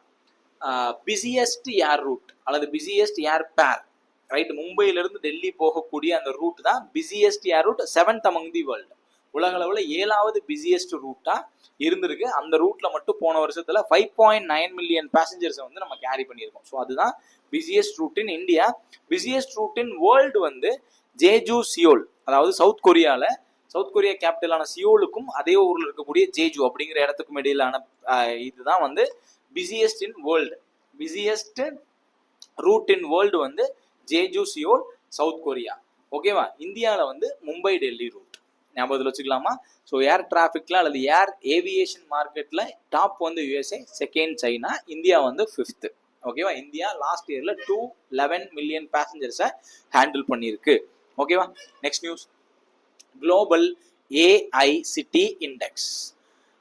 பிஸியஸ்ட் ஏர் ரூட் அல்லது பிஸியஸ்ட் ஏர் பேர், ரைட். மும்பையிலிருந்து டெல்லி போகக்கூடிய அந்த ரூட் தான் busiest air route, 7th among the world. உலக அளவில் 7வது பிஸியஸ்ட் ரூட்டா இருந்திருக்கு. அந்த ரூட்ல மட்டும் போன வருஷத்துல 5.9 மில்லியன் பேசஞ்சர்ஸை வந்து நம்ம கேரி பண்ணியிருக்கோம். ஸோ அதுதான் busiest route in India. Busiest route in world வந்து ஜேஜு சியோல், அதாவது சவுத் கொரியா கேபிட்டலான சியோலுக்கும் அதே ஊர்ல இருக்கக்கூடிய ஜேஜு அப்படிங்கிற இடத்துக்கும் இடையிலான இதுதான் வந்து busiest in world. Busiest route in world வந்து ஜேஜு சியோல், சவுத் கொரியா. ஓகேவா, இந்தியாவில் வந்து மும்பை டெல்லி ரூட் ஞாபகத்தில் வச்சுக்கலாமா. ஸோ ஏர் டிராஃபிக்ல அல்லது ஏர் ஏவியேஷன் மார்க்கெட்ல டாப் வந்து USA, செகண்ட் சைனா, இந்தியா வந்து 5th. ஓகேவா, இந்தியா லாஸ்ட் இயர்ல 211 மில்லியன் பேசஞ்சர்ஸை ஹேண்டில் பண்ணியிருக்கு. ஓகேவா, next news, global AI city index.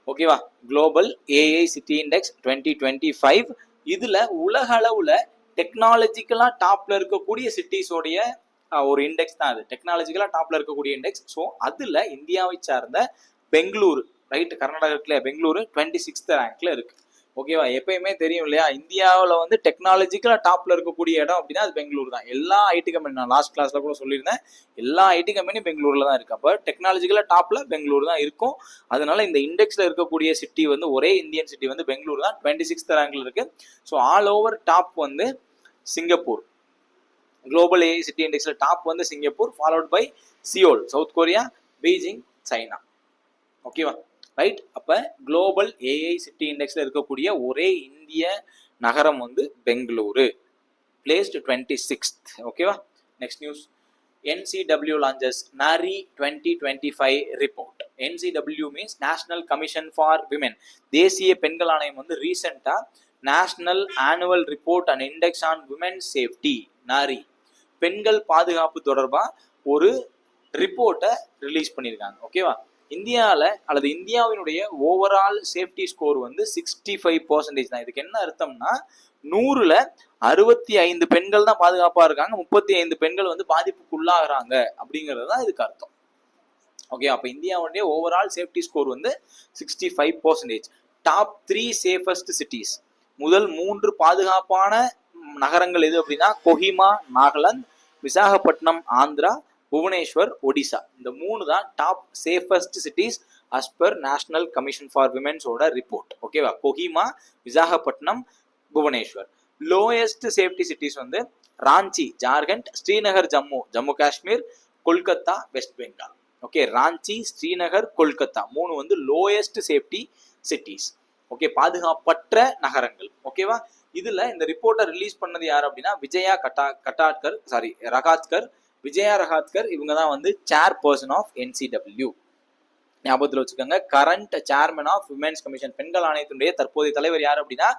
ஓகேவா, குளோபல் AI சிட்டி இண்டெக்ஸ் 2025. இதுல உலக அளவுல டெக்னாலஜிக்கலா டாப்ல இருக்கக்கூடிய சிட்டிஸோடைய ஒரு இண்டெக்ஸ் தான் அது. டெக்னாலஜிக்கலா டாப்ல இருக்கக்கூடிய இண்டெக்ஸ். ஸோ அதுல இந்தியாவை சார்ந்த பெங்களூரு, ரைட், கர்நாடகத்துல பெங்களூரு 26th ரேங்க்ல இருக்கு. ஓகேவா, எப்பயுமே தெரியும் இல்லையா, இந்தியாவில் வந்து டெக்னாலஜிக்கலா டாப்ல இருக்கக்கூடிய இடம் அப்படின்னா அது பெங்களூர் தான். எல்லா ஐடி கம்பெனி, நான் லாஸ்ட் கிளாஸ்ல கூட சொல்லியிருந்தேன், எல்லா ஐடி கம்பெனியும் பெங்களூர்ல தான் இருக்கு. அப்போ டெக்னாலஜிக்கலா டாப்ல பெங்களூர் தான் இருக்கும். அதனால இந்த இண்டெக்ஸ்ல இருக்கக்கூடிய சிட்டி வந்து ஒரே இந்தியன் சிட்டி வந்து பெங்களூர் தான், 26th ரேங்க்ல இருக்கு. ஸோ ஆல் ஓவர் டாப் வந்து சிங்கப்பூர். குளோபல் AI சிட்டி இண்டெக்ஸ்ல டாப் வந்து Singapore, followed by Seoul, South Korea, Beijing, China. ஓகேவா, ரைட். அப்ப குளோபல் AI சிட்டி இண்டெக்ஸ்ல இருக்கக்கூடிய ஒரே இந்திய நகரம் வந்து பெங்களூரு, பிளேஸ்ட் 26th. ஓகேவா, next news, NCW launches NARI 2025 report. NCW means national commission for women. தேசிய பெண்கள் ஆணையம் வந்து ரீசெண்டா national annual report and index on women safety, NARI, பெண்கள் பாதுகாப்பு தொடர்பா ஒரு ரிப்போர்ட்டை ரிலீஸ் பண்ணியிருக்காங்க. ஓகேவா, இந்தியாவில் அல்லது இந்தியாவினுடைய ஓவரால் சேஃப்டி ஸ்கோர் வந்து 65% தான். இதுக்கு என்ன அர்த்தம்னா 100ல் 65 பெண்கள் தான் பாதுகாப்பாக இருக்காங்க, 35 பெண்கள் வந்து பாதிப்புக்குள்ளாகிறாங்க அப்படிங்கிறது தான் இதுக்கு அர்த்தம். ஓகே, அப்போ இந்தியாவுடைய ஓவரால் சேஃப்டி ஸ்கோர் வந்து 65%. டாப் 3 சேஃபஸ்ட் சிட்டிஸ், முதல் 3 பாதுகாப்பான நகரங்கள் எது அப்படின்னா கொஹிமா நாகாலாந்து, விசாகப்பட்டினம் ஆந்திரா, புவனேஸ்வர் ஒடிசா. இந்த 3 தான் top safest cities as per national commission for விமென்ஸோட ரிப்போர்ட். ஓகேவா, Kohima, Visakhapatnam, Bhubaneswar. Lowest safety cities வந்து ராஞ்சி ஜார்க்கண்ட், ஸ்ரீநகர் ஜம்மு காஷ்மீர், கொல்கத்தா வெஸ்ட் பெங்கால். ஓகே, ராஞ்சி, ஸ்ரீநகர், கொல்கத்தா 3 வந்து லோயஸ்ட் சேஃப்டி சிட்டிஸ். ஓகே, பாதுகாப்பற்ற நகரங்கள். ஓகேவா, இதுல இந்த ரிப்போர்ட்டை ரிலீஸ் பண்ணது யார் அப்படின்னா விஜயா ரகாத்கர். இவங்க தான் வந்து சேர்பர்சன் ஆஃப் NCW. ஞாபகத்தில் வச்சுக்கோங்க, current chairman of women's commission, பெண்கள் ஆணையத்தினுடைய தற்போதைய தலைவர் யார் அப்படின்னா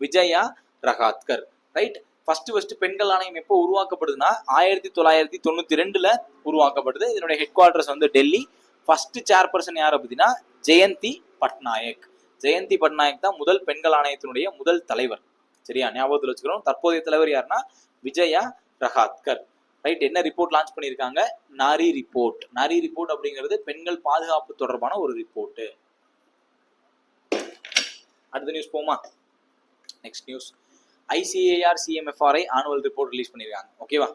விஜயா ரகாத்கர், ரைட். ஃபர்ஸ்ட் பெண்கள் ஆணையம் எப்போ உருவாக்கப்படுதுன்னா 1992ல் உருவாக்கப்படுது. இதனுடைய ஹெட் குவார்டர்ஸ் வந்து டெல்லி. ஃபர்ஸ்ட் சேர்பர்சன் யார் அப்படின்னா ஜெயந்தி பட்நாயக் தான் முதல் பெண்கள் ஆணையத்தினுடைய முதல் தலைவர். சரியா, ஞாபகத்தில் வச்சுக்கிறோம். தற்போதைய தலைவர் யாருன்னா விஜயா ரகாத்கர், ரைட். என்ன ரிப்போர்ட் லான்ச் பண்ணியிருக்காங்க? நாரி ரிப்போர்ட் அப்படிங்கிறது பெண்கள் பாதுகாப்பு தொடர்பான ஒரு ரிப்போர்ட். அடுத்த நியூஸ் போமா. Next news, ICAR CMFRI annual report release பண்ணியிருக்காங்க. ஓகேவா,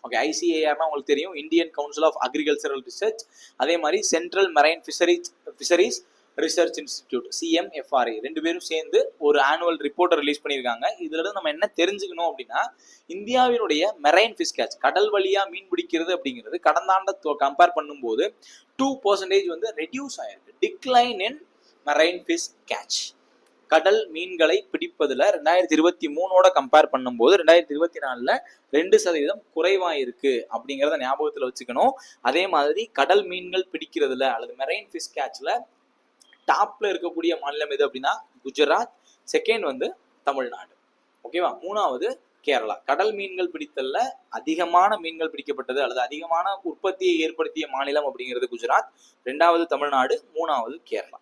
ஓகே, ஐசிஏஆர்னா உங்களுக்கு தெரியும், Indian council of agricultural research. அதே மாதிரி central marine fisheries research institute CMFRI, ரெண்டு பேரும் சேர்ந்து ஒரு ஆனுவல் ரிப்போர்ட்டை ரிலீஸ் பண்ணியிருக்காங்க. இதுல நம்ம என்ன தெரிஞ்சுக்கணும் அப்படின்னா, இந்தியாவினுடைய மெரைன் ஃபிஷ் கேட்ச், கடல் வழியா மீன் பிடிக்கிறது அப்படிங்கிறது கடந்த ஆண்டை கம்பேர் பண்ணும்போது 2% வந்து ரெடியூஸ் ஆயிருக்கு. டிக்ளைன் இன் மெரைன் ஃபிஷ் கேட்ச், கடல் மீன்களை பிடிப்பதுல 2023 கம்பேர் பண்ணும்போது 2024 2% குறைவாயிருக்கு அப்படிங்கிறத ஞாபகத்தில் வச்சுக்கணும். அதே மாதிரி கடல் மீன்கள் பிடிக்கிறதுல அல்லது மெரைன் ஃபிஷ் கேட்ச்ல டாப்ல இருக்கக்கூடிய மாநிலம் எது அப்படின்னா குஜராத், செகண்ட் வந்து தமிழ்நாடு. ஓகேவா, மூணாவது கேரளா. கடல் மீன்கள் பிடித்தல்ல அதிகமான மீன்கள் பிடிக்கப்பட்டது அல்லது அதிகமான உற்பத்தியை ஏற்படுத்திய மாநிலம் அப்படிங்கிறது குஜராத், ரெண்டாவது தமிழ்நாடு, மூணாவது கேரளா.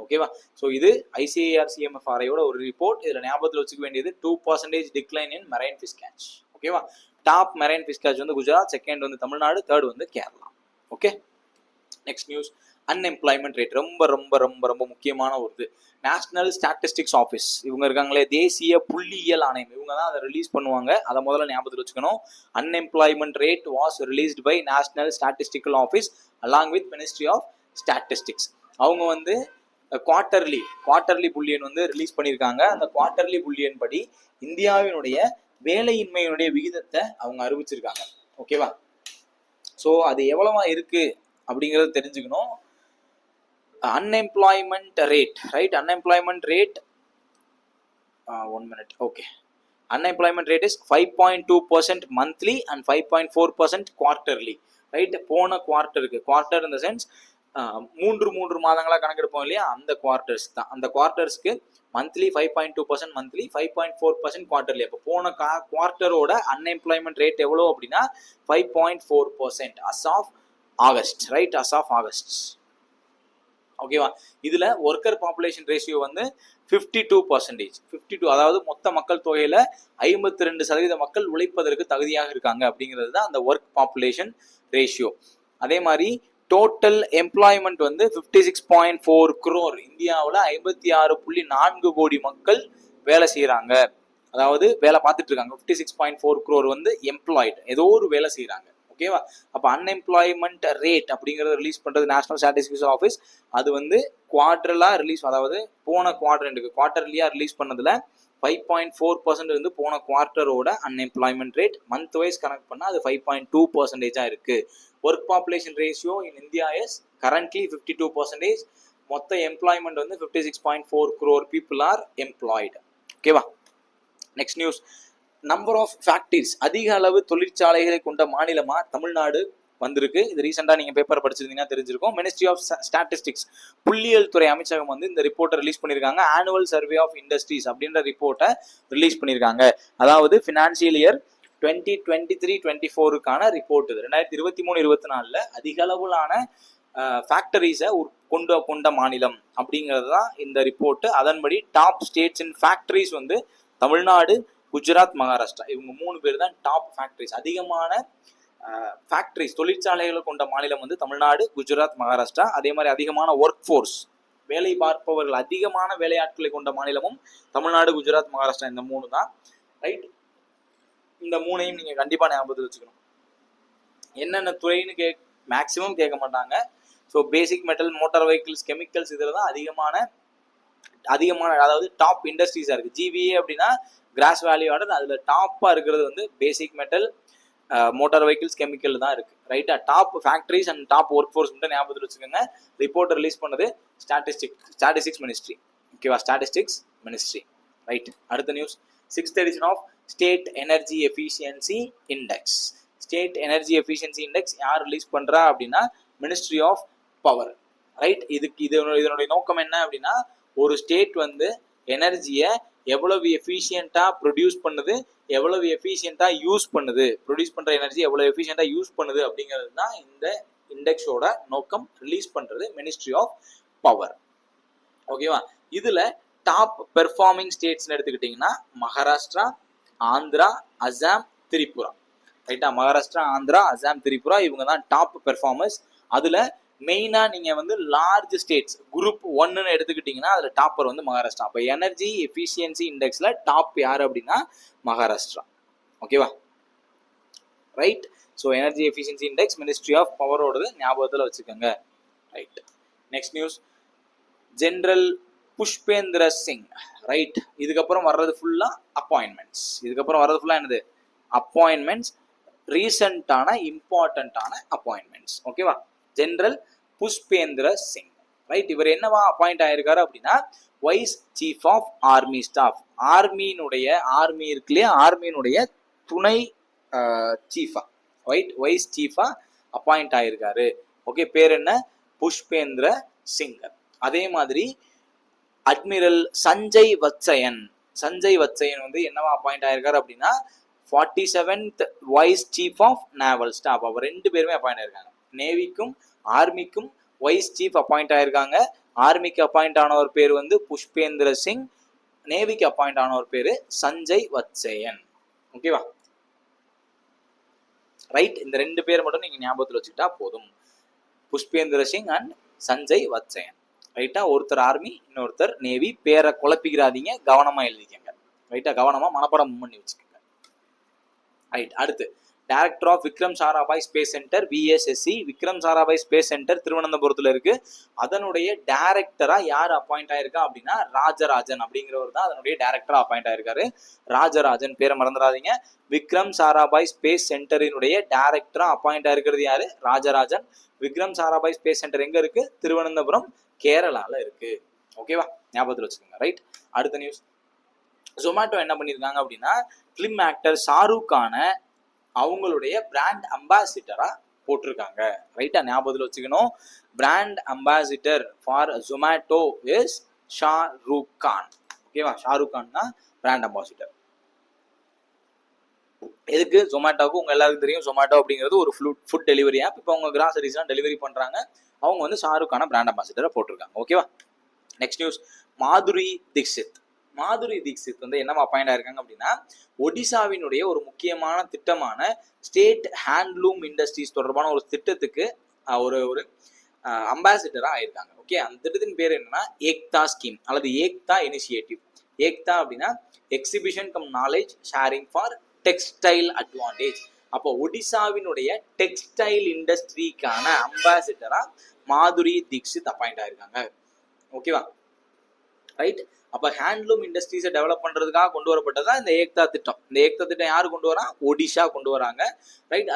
ஓகேவா, ஸோ இது ஐசிஏஆர் CMFRIயோட ஒரு ரிப்போர்ட். இதில் ஞாபகத்தில் வச்சுக்க வேண்டியது 2% டிக்ளைன் இன் மெரைன் ஃபிஷ் கேட்ச். ஓகேவா, டாப் மெரைன் ஃபிஷ் கேட்ச் வந்து குஜராத், செகண்ட் வந்து தமிழ்நாடு, தேர்ட் வந்து Kerala. Okay, next news, unemployment rate. ரொம்ப ரொம்ப ரொம்ப ரொம்ப முக்கியமான ஒரு நேஷனல் ஸ்டாட்டிஸ்டிக்ஸ் ஆஃபீஸ் இவங்க இருக்காங்களே, தேசிய புள்ளியியல் ஆணையம், இவங்க தான் அதை ரிலீஸ் பண்ணுவாங்க. அதை முதல்ல ஞாபகத்தில் வச்சுக்கணும். Unemployment rate was released by national statistical office along with ministry of statistics. அவங்க வந்து குவார்டர்லி புள்ளியன் வந்து ரிலீஸ் பண்ணியிருக்காங்க. அந்த குவார்டர்லி புள்ளியன் படி இந்தியாவினுடைய வேலையின்மையினுடைய விகிதத்தை அவங்க அறிவிச்சிருக்காங்க. ஓகேவா, ஸோ அது எவ்வளவா இருக்கு அப்படிங்கிறத தெரிஞ்சுக்கணும். Unemployment rate, right, unemployment rate 1 minute. Okay, unemployment rate is 5.2% monthly and 5.4% quarterly. Right, போன குவார்டர் இந்த சென்ஸ் 3 மாதங்களா கணக்கெடுப்போம் இல்லையா, அந்த குவார்டர்ஸ் தான். அந்த குவார்டர்ஸ்க்கு மந்த்லி 5.2% மந்த்லி, 5.4% குவார்டர்லி. அப்போ போன குவார்டரோட அன்எம்ப்ளாய்மெண்ட் ரேட் எவ்வளோ அப்படின்னா 5.4% as of August. Right, as of August. ஓகேவா, இதுல ஒர்க்கர் பாப்புலேஷன் ரேஷியோ வந்து 52%. 52, அதாவது மொத்த மக்கள் தொகையில 52% மக்கள் உழைப்பதற்கு தகுதியாக இருக்காங்க அப்படிங்கிறது தான் அந்த ஒர்க் பாப்புலேஷன் ரேஷியோ. அதே மாதிரி டோட்டல் எம்ப்ளாய்மெண்ட் வந்து 56.4 crore. இந்தியாவில் 56.4 கோடி மக்கள் வேலை செய்யறாங்க, அதாவது வேலை பார்த்துட்டு இருக்காங்க. 56.4 crore வந்து எம்ப்ளாய்டு, ஏதோ ஒரு வேலை செய்யறாங்க. ஓகேவா, அப்போ அன்எம்ப்ளாய்மெண்ட் ரேட் அப்படிங்கிறத ரிலீஸ் பண்றது நேஷனல் ஸ்டாட்டிஸ்டிக்ஸ் ஆஃபீஸ். அது வந்து குவார்டரலா ரிலீஸ், அதாவது போன குவார்டர்லியா ரிலீஸ் பண்ணதுல 5.4% வந்து போன குவார்டரோட அன்எம்ப்ளாய்மெண்ட் ரேட். மந்த் வைஸ் கனெக்ட் பண்ணா அது 5.2% இருக்கு. Work population ratio in India is currently 52%. மொத்த எம்ப்ளாய்மெண்ட் வந்து 56.4 crore people ஆர் எம்ப்ளாய்டு. ஓகேவா, next news, number of factories, அதிக அளவு தொழிற்சாலைகளை கொண்ட மாநிலமா தமிழ்நாடு வந்திருக்கு. இது ரீசெண்டா நீங்க பேப்பர் படிச்சிருந்தீங்கன்னா தெரிஞ்சிருக்கும். மினிஸ்ட்ரி ஆஃப் ஸ்டாட்டிஸ்டிக்ஸ், புள்ளியியல் துறை அமைச்சகம் வந்து இந்த ரிப்போர்ட்டை ரிலீஸ் பண்ணியிருக்காங்க. ஆனுவல் சர்வே ஆஃப் இண்டஸ்ட்ரீஸ் அப்படின்ற ரிப்போர்ட்டை ரிலீஸ் பண்ணியிருக்காங்க. அதாவது ஃபினான்சியல் இயர் 2023-24க்கான ரிப்போர்ட் இது. 2023-24 அதிக அளவிலான ஃபேக்டரிஸை கொண்ட மாநிலம் அப்படிங்கிறது தான் இந்த ரிப்போர்ட். அதன்படி டாப் ஸ்டேட்ஸ் இன் ஃபேக்டரிஸ் வந்து தமிழ்நாடு, குஜராத், மகாராஷ்டிரா, இவங்க 3 பேர் தான் டாப் ஃபேக்டரிஸ். அதிகமான ஃபேக்டரிஸ் தொழிற்சாலைகளை கொண்ட மாநிலம் வந்து தமிழ்நாடு, குஜராத், மகாராஷ்டிரா. அதே மாதிரி அதிகமான ஒர்க் ஃபோர்ஸ், வேலை பார்ப்பவர்கள் அதிகமான வேலையாட்களை கொண்ட மாநிலமும் தமிழ்நாடு, குஜராத், மகாராஷ்டிரா. இந்த 3 தான். ரைட், இந்த 3ஐயும் நீங்க கண்டிப்பா ஞாபகத்தில் வச்சுக்கணும். என்னென்ன துறைன்னு மேக்சிமம் கேட்க மாட்டாங்க. So basic metal, motor vehicles, chemicals, இதில் தான் அதிகமான அதாவது டாப் இண்டஸ்ட்ரீஸாக இருக்குது. GVA அப்படின்னா கிராஸ் வேல்யூ ஆர்டர், அதில் டாப்பாக இருக்கிறது வந்து basic metal, motor vehicles, chemical தான் இருக்குது. ரைட்டா, top factories and top work force மட்டும் ஞாபகத்தில் வச்சுக்கோங்க. ரிப்போர்ட் ரிலீஸ் பண்ணது ஸ்டாட்டிஸ்டிக்ஸ் மினிஸ்ட்ரி. ஓகேவா, ஸ்டாட்டிஸ்டிக்ஸ் மினிஸ்ட்ரி. ரைட், அடுத்த news, 6th edition of state energy efficiency index. State energy efficiency index யார் ரிலீஸ் பண்ணுறா அப்படின்னா மினிஸ்ட்ரி ஆஃப் பவர். ரைட், இதனுடைய நோக்கம் என்ன அப்படின்னா, ஒரு ஸ்டேட் வந்து எனர்ஜியை எவ்வளவு எஃபிஷியண்டாக ப்ரொடியூஸ் பண்ணுது, எவ்வளவு எஃபிஷியண்டாக யூஸ் பண்ணுது, ப்ரொடியூஸ் பண்ணுற எனர்ஜி எவ்வளோ எஃபிஷியண்டாக யூஸ் பண்ணுது அப்படிங்கிறது தான் இந்த இண்டெக்ஸோட நோக்கம். ரிலீஸ் பண்ணுறது மினிஸ்ட்ரி ஆஃப் பவர். ஓகேவா, இதில் டாப் பெர்ஃபார்மிங் ஸ்டேட்ஸ்னு எடுத்துக்கிட்டிங்கன்னா மகாராஷ்டிரா, ஆந்திரா, அசாம், திரிபுரா. ரைட்டா, மகாராஷ்டிரா, ஆந்திரா, அசாம், திரிபுரா இவங்க தான் டாப் பெர்ஃபார்மர்ஸ். அதில் மெயினாக நீங்கள் வந்து லார்ஜ் ஸ்டேட்ஸ் குரூப் 1ன்னு எடுத்துக்கிட்டிங்கன்னா அதில் டாப்பர் வந்து மகாராஷ்டிரா. அப்போ எனர்ஜி எஃபிஷியன்சி இண்டெக்ஸில் டாப் யார் அப்படின்னா மகாராஷ்டிரா. ஓகேவா, right. So energy efficiency index ministry of பவரோடது ஞாபகத்தில் வச்சுக்கோங்க. Right. Next news, general Pushpendra Singh. Right. இதுக்கப்புறம் வர்றது ஃபுல்லா அப்பாயின்மெண்ட்ஸ். இதுக்கப்புறம் வர்றது ஃபுல்லா என்னது? அப்பாயின்மெண்ட்ஸ், ரீசெண்டான இம்பார்ட்டன்டான அப்பாயின்மெண்ட்ஸ். ஓகேவா? ஜெனரல் புஷ்பேந்திர சிங். ரைட். இவர் என்னவா அப்பாயிண்ட் ஆயிருக்காரு அப்படின்னா vice chief of army staff. Army இருக்கு இல்லையா, ஆர்மியினுடைய துணை சீஃபா, ரைட், வைஸ் சீஃபா அப்பாயிண்ட் ஆயிருக்காரு. ஓகே, பேர் என்ன? புஷ்பேந்திர சிங். அதே மாதிரி அட்மிரல் சஞ்சய் வத்சயன். சஞ்சய் வத்சயன் வந்து என்னவா அப்பாயிண்ட் ஆயிருக்காரு அப்படின்னா 47th vice chief of naval staff. அவர் 2 பேருமே அப்பாயிண்ட் ஆயிருக்காங்க. நேவிக்கும் ஆர்மிக்கும் வைஸ் சீஃப் அப்பாயிண்ட் ஆயிருக்காங்க. ஆர்மிக்கு அப்பாயிண்ட் ஆனவர் பேர் வந்து புஷ்பேந்திர சிங், நேவிக்கு அப்பாயிண்ட் ஆனவர் பேரு சஞ்சய் வத்சயன். ஓகேவா? ரைட். இந்த 2 பேர் மட்டும் நீங்க ஞாபகத்தில் வச்சுக்கிட்டா போதும். புஷ்பேந்திர சிங் அண்ட் சஞ்சய் வத்சயன். ரைட்டா? ஒருத்தர் ஆர்மி, இன்னொருத்தர் நேவி. பேரை குழப்பிக்கிறாதீங்க, கவனமா எழுதிக்கங்க. ரைட்டா? கவனமா மனப்பாடம் பண்ணி வச்சுக்கோங்க. ரைட். அடுத்து director of Vikram Sarabhai space centre, VSSC. Vikram Sarabhai space centre திருவனந்தபுரத்துல இருக்கு. அதனுடைய டைரக்டரா யார் அப்பாயிண்ட் ஆயிருக்கா அப்படின்னா ராஜராஜன் அப்படிங்கிறவர் தான் அதனுடைய டைரக்டரா அப்பாயிண்ட் ஆயிருக்காரு. ராஜராஜன், பேரை மறந்துடாதீங்க. விக்ரம் சாராபாய் ஸ்பேஸ் சென்டரினுடைய டைரக்டரா அப்பாயிண்ட் ஆயிருக்கிறது யாரு? ராஜராஜன். விக்ரம் சாராபாய் ஸ்பேஸ் சென்டர் எங்க இருக்கு? திருவனந்தபுரம், கேரளால இருக்கு. ஓகேவா? ஞாபகத்தில் வச்சுக்கோங்க. ரைட். அடுத்த நியூஸ், ஜொமேட்டோ என்ன பண்ணிருக்காங்க அப்படின்னா பிலிம் ஆக்டர் ஷாருக் கான அவங்களுடைய பிராண்ட் அம்பாசிடரா போட்டிருக்காங்க. ரைட்டா? ஞாபகத்தில் வச்சுக்கணும். Brand ambassador for Zomato is Shahrukh Khan. ஓகேவா? ஷாருக் கான் தான் பிராண்ட் அம்பாசிடர். எதுக்கு? ஜொமேட்டோவுக்கு உங்க எல்லாருக்கும் தெரியும், ஜொமேட்டோ அப்படிங்கிறது ஒரு ஃபுட் டெலிவரி ஆப். இப்போ அவங்க கிராசரிஸ்லாம் டெலிவரி பண்றாங்க. அவங்க வந்து ஷாருக் கான பிராண்ட் அம்பாசிடரை போட்டிருக்காங்க. ஓகேவா? நெக்ஸ்ட் நியூஸ், மாதுரி தீக்ஷித். மாதுரி தீக்ஷித் வந்து என்னவா அப்பாயிண்ட் ஆயிருக்காங்க அப்படின்னா ஒடிசாவினுடைய ஒரு முக்கியமான திட்டமான ஸ்டேட் ஹேண்ட்லூம் இண்டஸ்ட்ரீஸ் தொடர்பான ஒரு திட்டத்துக்கு ஒரு அம்பாசிடரா ஆயிருக்காங்க. ஓகே, அந்த திட்டத்தின் பேர் என்னன்னா ஏக்தா ஸ்கீம் அல்லது ஏக்தா இனிஷியேட்டிவ். ஏக்தா அப்படின்னா exhibition come knowledge sharing for textile advantage. அப்போ ஒடிசாவினுடைய டெக்ஸ்டைல் இண்டஸ்ட்ரிக்கான அம்பாசிடரா மாதுரி தீக்ஷித் அப்பாயிண்ட் ஆயிருக்காங்க. ஓகேவா? ரைட். அப்ப ஹேண்ட்லூம் இண்டஸ்ட்ரீஸை டெவலப் பண்றதுக்காக கொண்டு வரப்பட்டதான் இந்த ஏக்தா திட்டம். இந்த ஏக்தா திட்டம் யாரு கொண்டு வரா? ஒடிஷா கொண்டு வராங்க. ரைட்.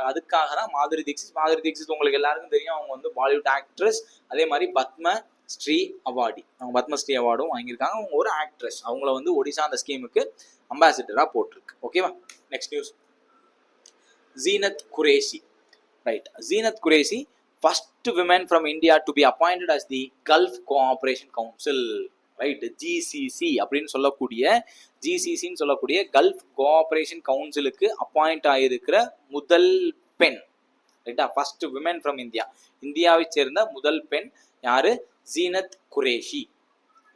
அதுக்காக தான் மாதுரி தீக்ஷித் உங்களுக்கு எல்லாருக்கும் தெரியும். அவங்க வந்து பாலிவுட் ஆக்ட்ரஸ். அதே மாதிரி பத்மஸ்ரீ அவார்டு, அவங்க பத்மஸ்ரீ அவார்டும் வாங்கியிருக்காங்க. அவங்க ஒரு ஆக்ட்ரஸ். அவங்கள வந்து ஒடிஷா அந்த ஸ்கீமுக்கு அம்பாசிடரா போட்டிருக்கு. ஓகேவா? Next news, Zeenat Qureshi. Right. Zeenat Qureshi first women from India to be appointed as the Gulf Cooperation Council. Right. GCC அப்படின்னு சொல்லக்கூடிய கல்ஃப் கோஆபரேஷன் கவுன்சிலுக்கு அப்பாயிண்ட் ஆயிருக்கிற முதல் பெண். ரைட்டா? First women from India. இந்தியாவை சேர்ந்த முதல் பெண் யாரு? ஜீனத் குரேஷி.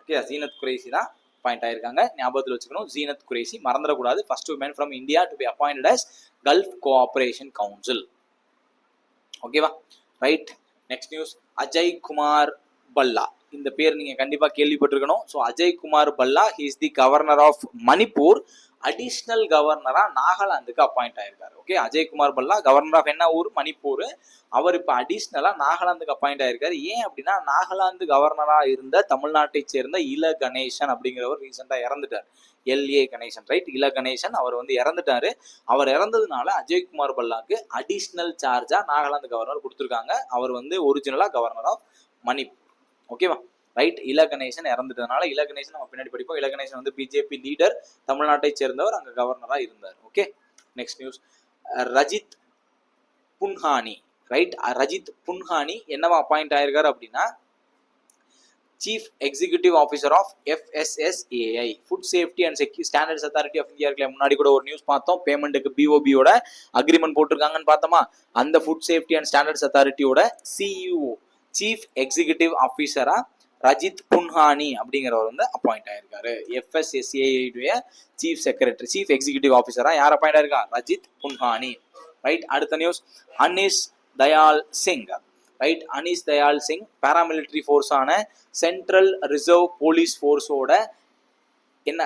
ஓகே, ஜீனத் குரேஷி தான் அப்பாயிண்ட் ஆயிருக்காங்க. ஞாபகத்தில் வச்சுக்கணும், ஜீனத் குரேஷி மறந்துடக்கூடாது. First women from India to be appointed as Gulf cooperation council. ஓகேவா? Right. Next news, Ajay Kumar Bhalla. இந்த பேர் நீங்க கண்டிப்பா கேள்விப்பட்டிருக்கணும். So Ajay Kumar Bhalla, he is the governor of Manipur. Additional கவர்னரா நாகாலாந்துக்கு அப்பாயிண்ட் ஆயிருக்காரு. Okay, Ajay Kumar Bhalla governor of என்ன ஊர்? மணிப்பூர். அவர் இப்ப அடிஷ்னலா நாகாலாந்துக்கு அப்பாயிண்ட் ஆயிருக்காரு. ஏன் அப்படின்னா நாகாலாந்து கவர்னரா இருந்த தமிழ்நாட்டை சேர்ந்த இல கணேசன் அப்படிங்கிறவர் ரீசெண்டா இறந்துட்டார். LA கணேசன். ரைட். இல கணேசன் அவர் வந்து இறந்துட்டாரு. அவர் இறந்ததுனால அஜய் குமார் பல்லாக்கு அடிஷ்னல் சார்ஜா நாகாலாந்து கவர்னர் கொடுத்துருக்காங்க. அவர் வந்து ஒரிஜினலா கவர்னர் ஆஃப் மணிப்பூர். ஓகேவா? ரைட். இல கணேசன் இறந்துட்டதுனால இல கணேசன் நம்ம பின்னாடி படிப்போம். இல கணேசன் வந்து BJP லீடர், தமிழ்நாட்டை சேர்ந்தவர், அங்க கவர்னரா இருந்தார். Okay. Next news, Rajit Punhani. Right. Rajit Punhani என்னவா அப்பாயிண்ட் ஆயிருக்காரு அப்படின்னா chief executive officer of FSSAI, food safety and standards authority of India இருக்குல்ல, முன்னாடி கூட ஒரு நியூஸ் பார்த்தோம். பேமெண்ட்டுக்கு BOBயோட அக்ரிமெண்ட் போட்டிருக்காங்கன்னு பார்த்தோமா? அந்த ஃபுட் சேஃப்டி அண்ட் ஸ்டாண்டர்ட்ஸ் அத்தாரிட்டியோட CEO, சீஃப் எக்ஸிகியூட்டிவ் ஆஃபீஸரா ரஜித் புன்ஹானி அப்படிங்கிறவர் வந்து அப்பாயிண்ட் ஆயிருக்காரு. FSSAI சீஃப் எக்ஸிகியூட்டிவ் ஆஃபீஸரா யார் அப்பாயிண்ட் ஆயிருக்கா? ரஜித் புன்ஹானி. ரைட். அடுத்த நியூஸ், அனிஷ் தயால் சிங். ரைட். அனிஷ் தயால் சிங் பாராமிலிட்டரி ஃபோர்ஸான சென்ட்ரல் ரிசர்வ் போலீஸ் ஃபோர்ஸோட என்ன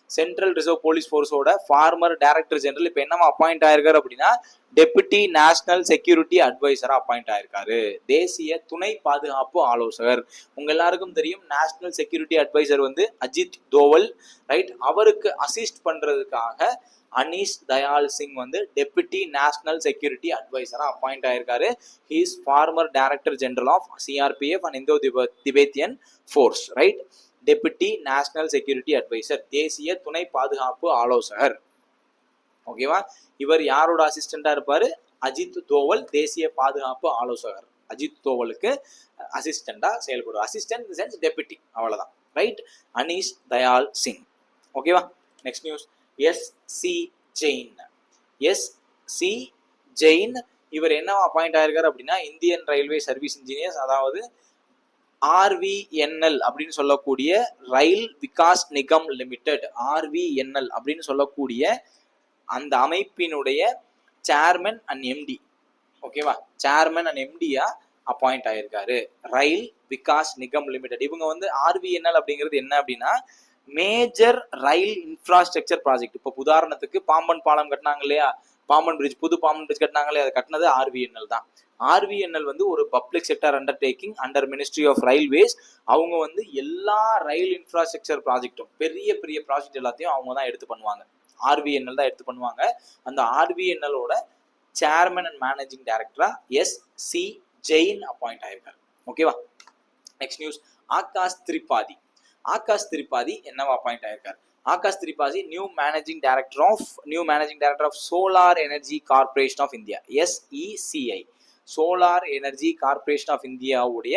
சென்ட்ரல் ரிசர்வ் போலீஸ் ஃபோர்ஸோட ஃபார்மர் டைரக்டர் ஜெனரல் இப்போ என்னவா அப்பாயிண்ட் ஆயிருக்காரு அப்படின்னா டெபுட்டி நேஷனல் செக்யூரிட்டி அட்வைசரா அப்பாயிண்ட் ஆயிருக்காரு. தேசிய துணை பாதுகாப்பு ஆலோசகர். உங்க எல்லாருக்கும் தெரியும் நேஷனல் செக்யூரிட்டி அட்வைசர் வந்து அஜித் தோவல், ரைட்? அவருக்கு அசிஸ்ட் பண்றதுக்காக அனீஷ் தயால் சிங் வந்து டெபுட்டி நேஷனல் செக்யூரிட்டி அட்வைசரா அப்பாயிண்ட் ஆயிருக்காரு. He is former director general of CRPF and Indo Tibetan force, right? Deputy national security adviser, தேசிய துணை பாதுகாப்பு ஆலோசகர். ஓகேவா? இவர் யாரோட அசிஸ்டண்டா இருப்பாரு? அஜித் தோவல், தேசிய பாதுகாப்பு ஆலோசகர். அஜித் தோவலுக்கு அசிஸ்டண்டா செயல்படும். அசிஸ்டன்ட் இன் சென்ஸ் டெபுட்டி, அவ்வளவுதான், right? Anish Dayal Singh. Okay? Next news, SC. Jain. SC. Jain இவர் என்ன அப்பாயிண்ட் ஆயிருக்காரு அப்படின்னா இந்தியன் ரயில்வே சர்வீஸ் இன்ஜினியர்ஸ், அதாவது ஆர்விஎன்எல் அப்படின்னு சொல்லக்கூடிய ரயில் விகாஸ் நிகம் லிமிடெட், ஆர்விஎன்எல் அப்படின்னு சொல்லக்கூடிய அந்த அமைப்பினுடைய chairman and MD. Okay? Chairman and எம்டியா அப்பாயிண்ட் ஆயிருக்காரு. ரயில் விகாஸ் நிகம் லிமிடெட். இவங்க வந்து ஆர்விஎன்எல் அப்படிங்கிறது என்ன அப்படின்னா மேஜர் ரயில் இன்ஃப்ராஸ்ட்ரக்சர் ப்ராஜெக்ட். இப்போ உதாரணத்துக்கு பாம்பன் பாலம் கட்டினாங்க இல்லையா, பாம்பன் பிரிட்ஜ், புது பாம்பன் பிரிட்ஜ் கட்டினாங்களே, அதை கட்டினது ஆர்விஎன்எல் தான். ஆர்விஎன்எல் வந்து ஒரு public sector undertaking under ministry of railways. அவங்க வந்து எல்லா ரயில் இன்ஃப்ராஸ்ட்ரக்சர் ப்ராஜெக்டும், பெரிய பெரிய ப்ராஜெக்ட் எல்லாத்தையும் அவங்க தான் எடுத்து பண்ணுவாங்க. ஆர்விஎன்எல் தான் எடுத்து பண்ணுவாங்க. அந்த ஆர்விஎன்எலோட சேர்மன் அண்ட் மேனேஜிங் டைரக்டரா எஸ்.சி. ஜெயின் அப்பாயிண்ட் ஆயிருக்காரு. ஓகேவா? Next news, Akash Tripathi. ஆகாஷ் திரிபாதி என்னவா அப்பாயிண்ட் ஆயிருக்காரு? Akash Tripathi new managing director of solar energy corporation of India, SECI, solar energy corporation of இந்தியாவுடைய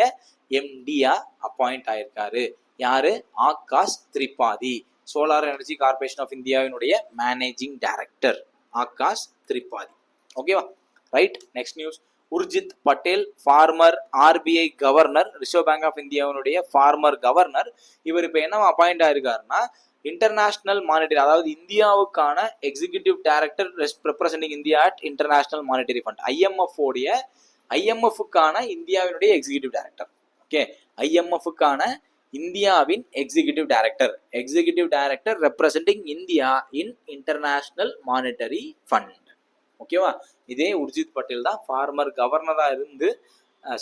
எம்டியா அப்பாயிண்ட் ஆயிருக்காரு. யாரு? Akash Tripathi, solar energy corporation of இந்தியாவினுடைய மேனேஜிங் டைரக்டர் ஆகாஷ் திரிபாதி. ஓகேவா? Right. Next news, Urjit Patel, former RBI governor, reserve bank of இந்தியாவினுடைய former governor. இவர் இப்போ என்ன அப்பாயிண்ட் ஆயிருக்காருன்னா இன்டர்நேஷனல் மானிட்டரி, அதாவது இந்தியாவுக்கான executive director representing India at international monetary fund, IMF-க்கான இந்தியாவினுடைய எக்ஸிகியூட்டிவ் டைரக்டர். ஓகே, IMF-க்கான இந்தியாவின் executive director representing India in international monetary fund. ஓகேவா? இதே உர்ஜித் பட்டேல் தான் ஃபார்மர் கவர்னரா இருந்து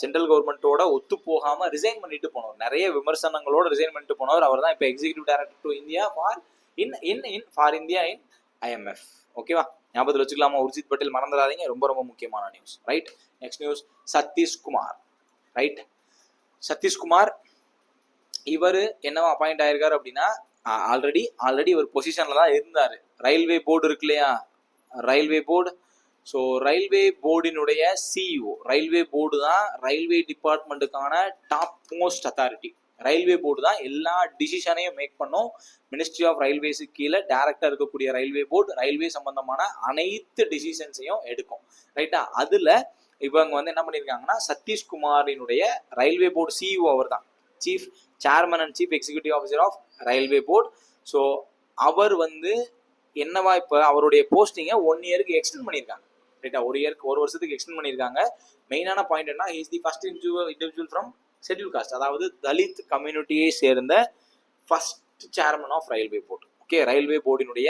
சென்ட்ரல் கவர்மெண்ட்டோட ஒத்து போகாம ரிசைன் பண்ணிட்டு போனவர், நிறைய விமர்சனங்களோட ரிசைன் பண்ணிட்டு போனவர். அவர் தான் இப்போ executive director to India for India in IMF. ஓகேவா? ஞாபகத்தில் வச்சுக்கலாமா? உர்ஜித் பட்டேல் மறந்துடாதீங்க, ரொம்ப ரொம்ப முக்கியமான news, right? Next news, Satishkumar, right? Satishkumar இவர் என்னவா அப்பாயிண்ட் ஆயிருக்காரு அப்படின்னா ஆல்ரெடி ஒரு பொசிஷன்ல தான் இருந்தாரு. ரயில்வே போர்டு இருக்கு இல்லையா, ரயில்வே போர்டு. ஸோ ரயில்வே போர்டினுடைய CEO, ரயில்வே போர்டு தான் ரயில்வே டிபார்ட்மெண்ட்டுக்கான top most authority. Railway board தான் எல்லா டிசிஷனையும் மேக் பண்ணும். மினிஸ்ட்ரி ஆஃப் ரயில்வேஸு கீழே டைரக்டா இருக்கக்கூடிய ரயில்வே போர்டு ரயில்வே சம்பந்தமான அனைத்து டிசிஷன்ஸையும் எடுக்கும், ரைட்டா? அதுல இவங்க வந்து என்ன பண்ணியிருக்காங்கன்னா சதீஷ்குமாரினுடைய ரயில்வே போர்டு CEO அவர் தான், chief chairman and chief executive officer of railway board. So அவர் வந்து என்னவா இப்போ அவருடைய போஸ்டிங்கை 1 இயருக்கு எக்ஸ்டெண்ட் பண்ணியிருக்காங்க, ரைட்டா? ஒரு வருஷத்துக்கு எக்ஸ்டெண்ட் பண்ணியிருக்காங்க. மெயினான பாயிண்ட் என்ன, is the first individual from schedule caste, அதாவது தலித் கம்யூனிட்டியை சேர்ந்த first chairman of railway board. Okay, railway போர்டினுடைய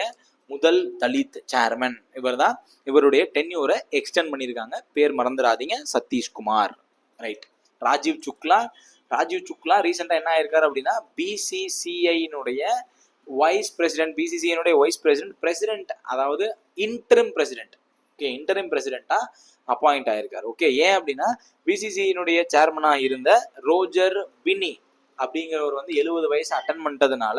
முதல் தலித் சேர்மன் இவர் தான். இவருடைய டென்யூரை எக்ஸ்டெண்ட் பண்ணியிருக்காங்க. பேர் மறந்துடாதீங்க, சதீஷ்குமார், ரைட்? ராஜீவ் சுக்லா ரீசெண்டாக என்ன ஆயிருக்காரு அப்படின்னா BCCI-னுடைய வைஸ் பிரசிடென்ட், அதாவது இன்டரிம் பிரசிடென்ட். ஓகே, இன்டரிம் பிரசிடென்ட்டா அப்பாயிண்ட் ஆயிருக்காரு. ஓகே, ஏன் அப்படின்னா BCCI-னுடைய சேர்மனா இருந்த ரோஜர் பின்னி அப்படிங்கிறவர் வந்து 70 வயசு அட்டன் பண்ணிட்டதுனால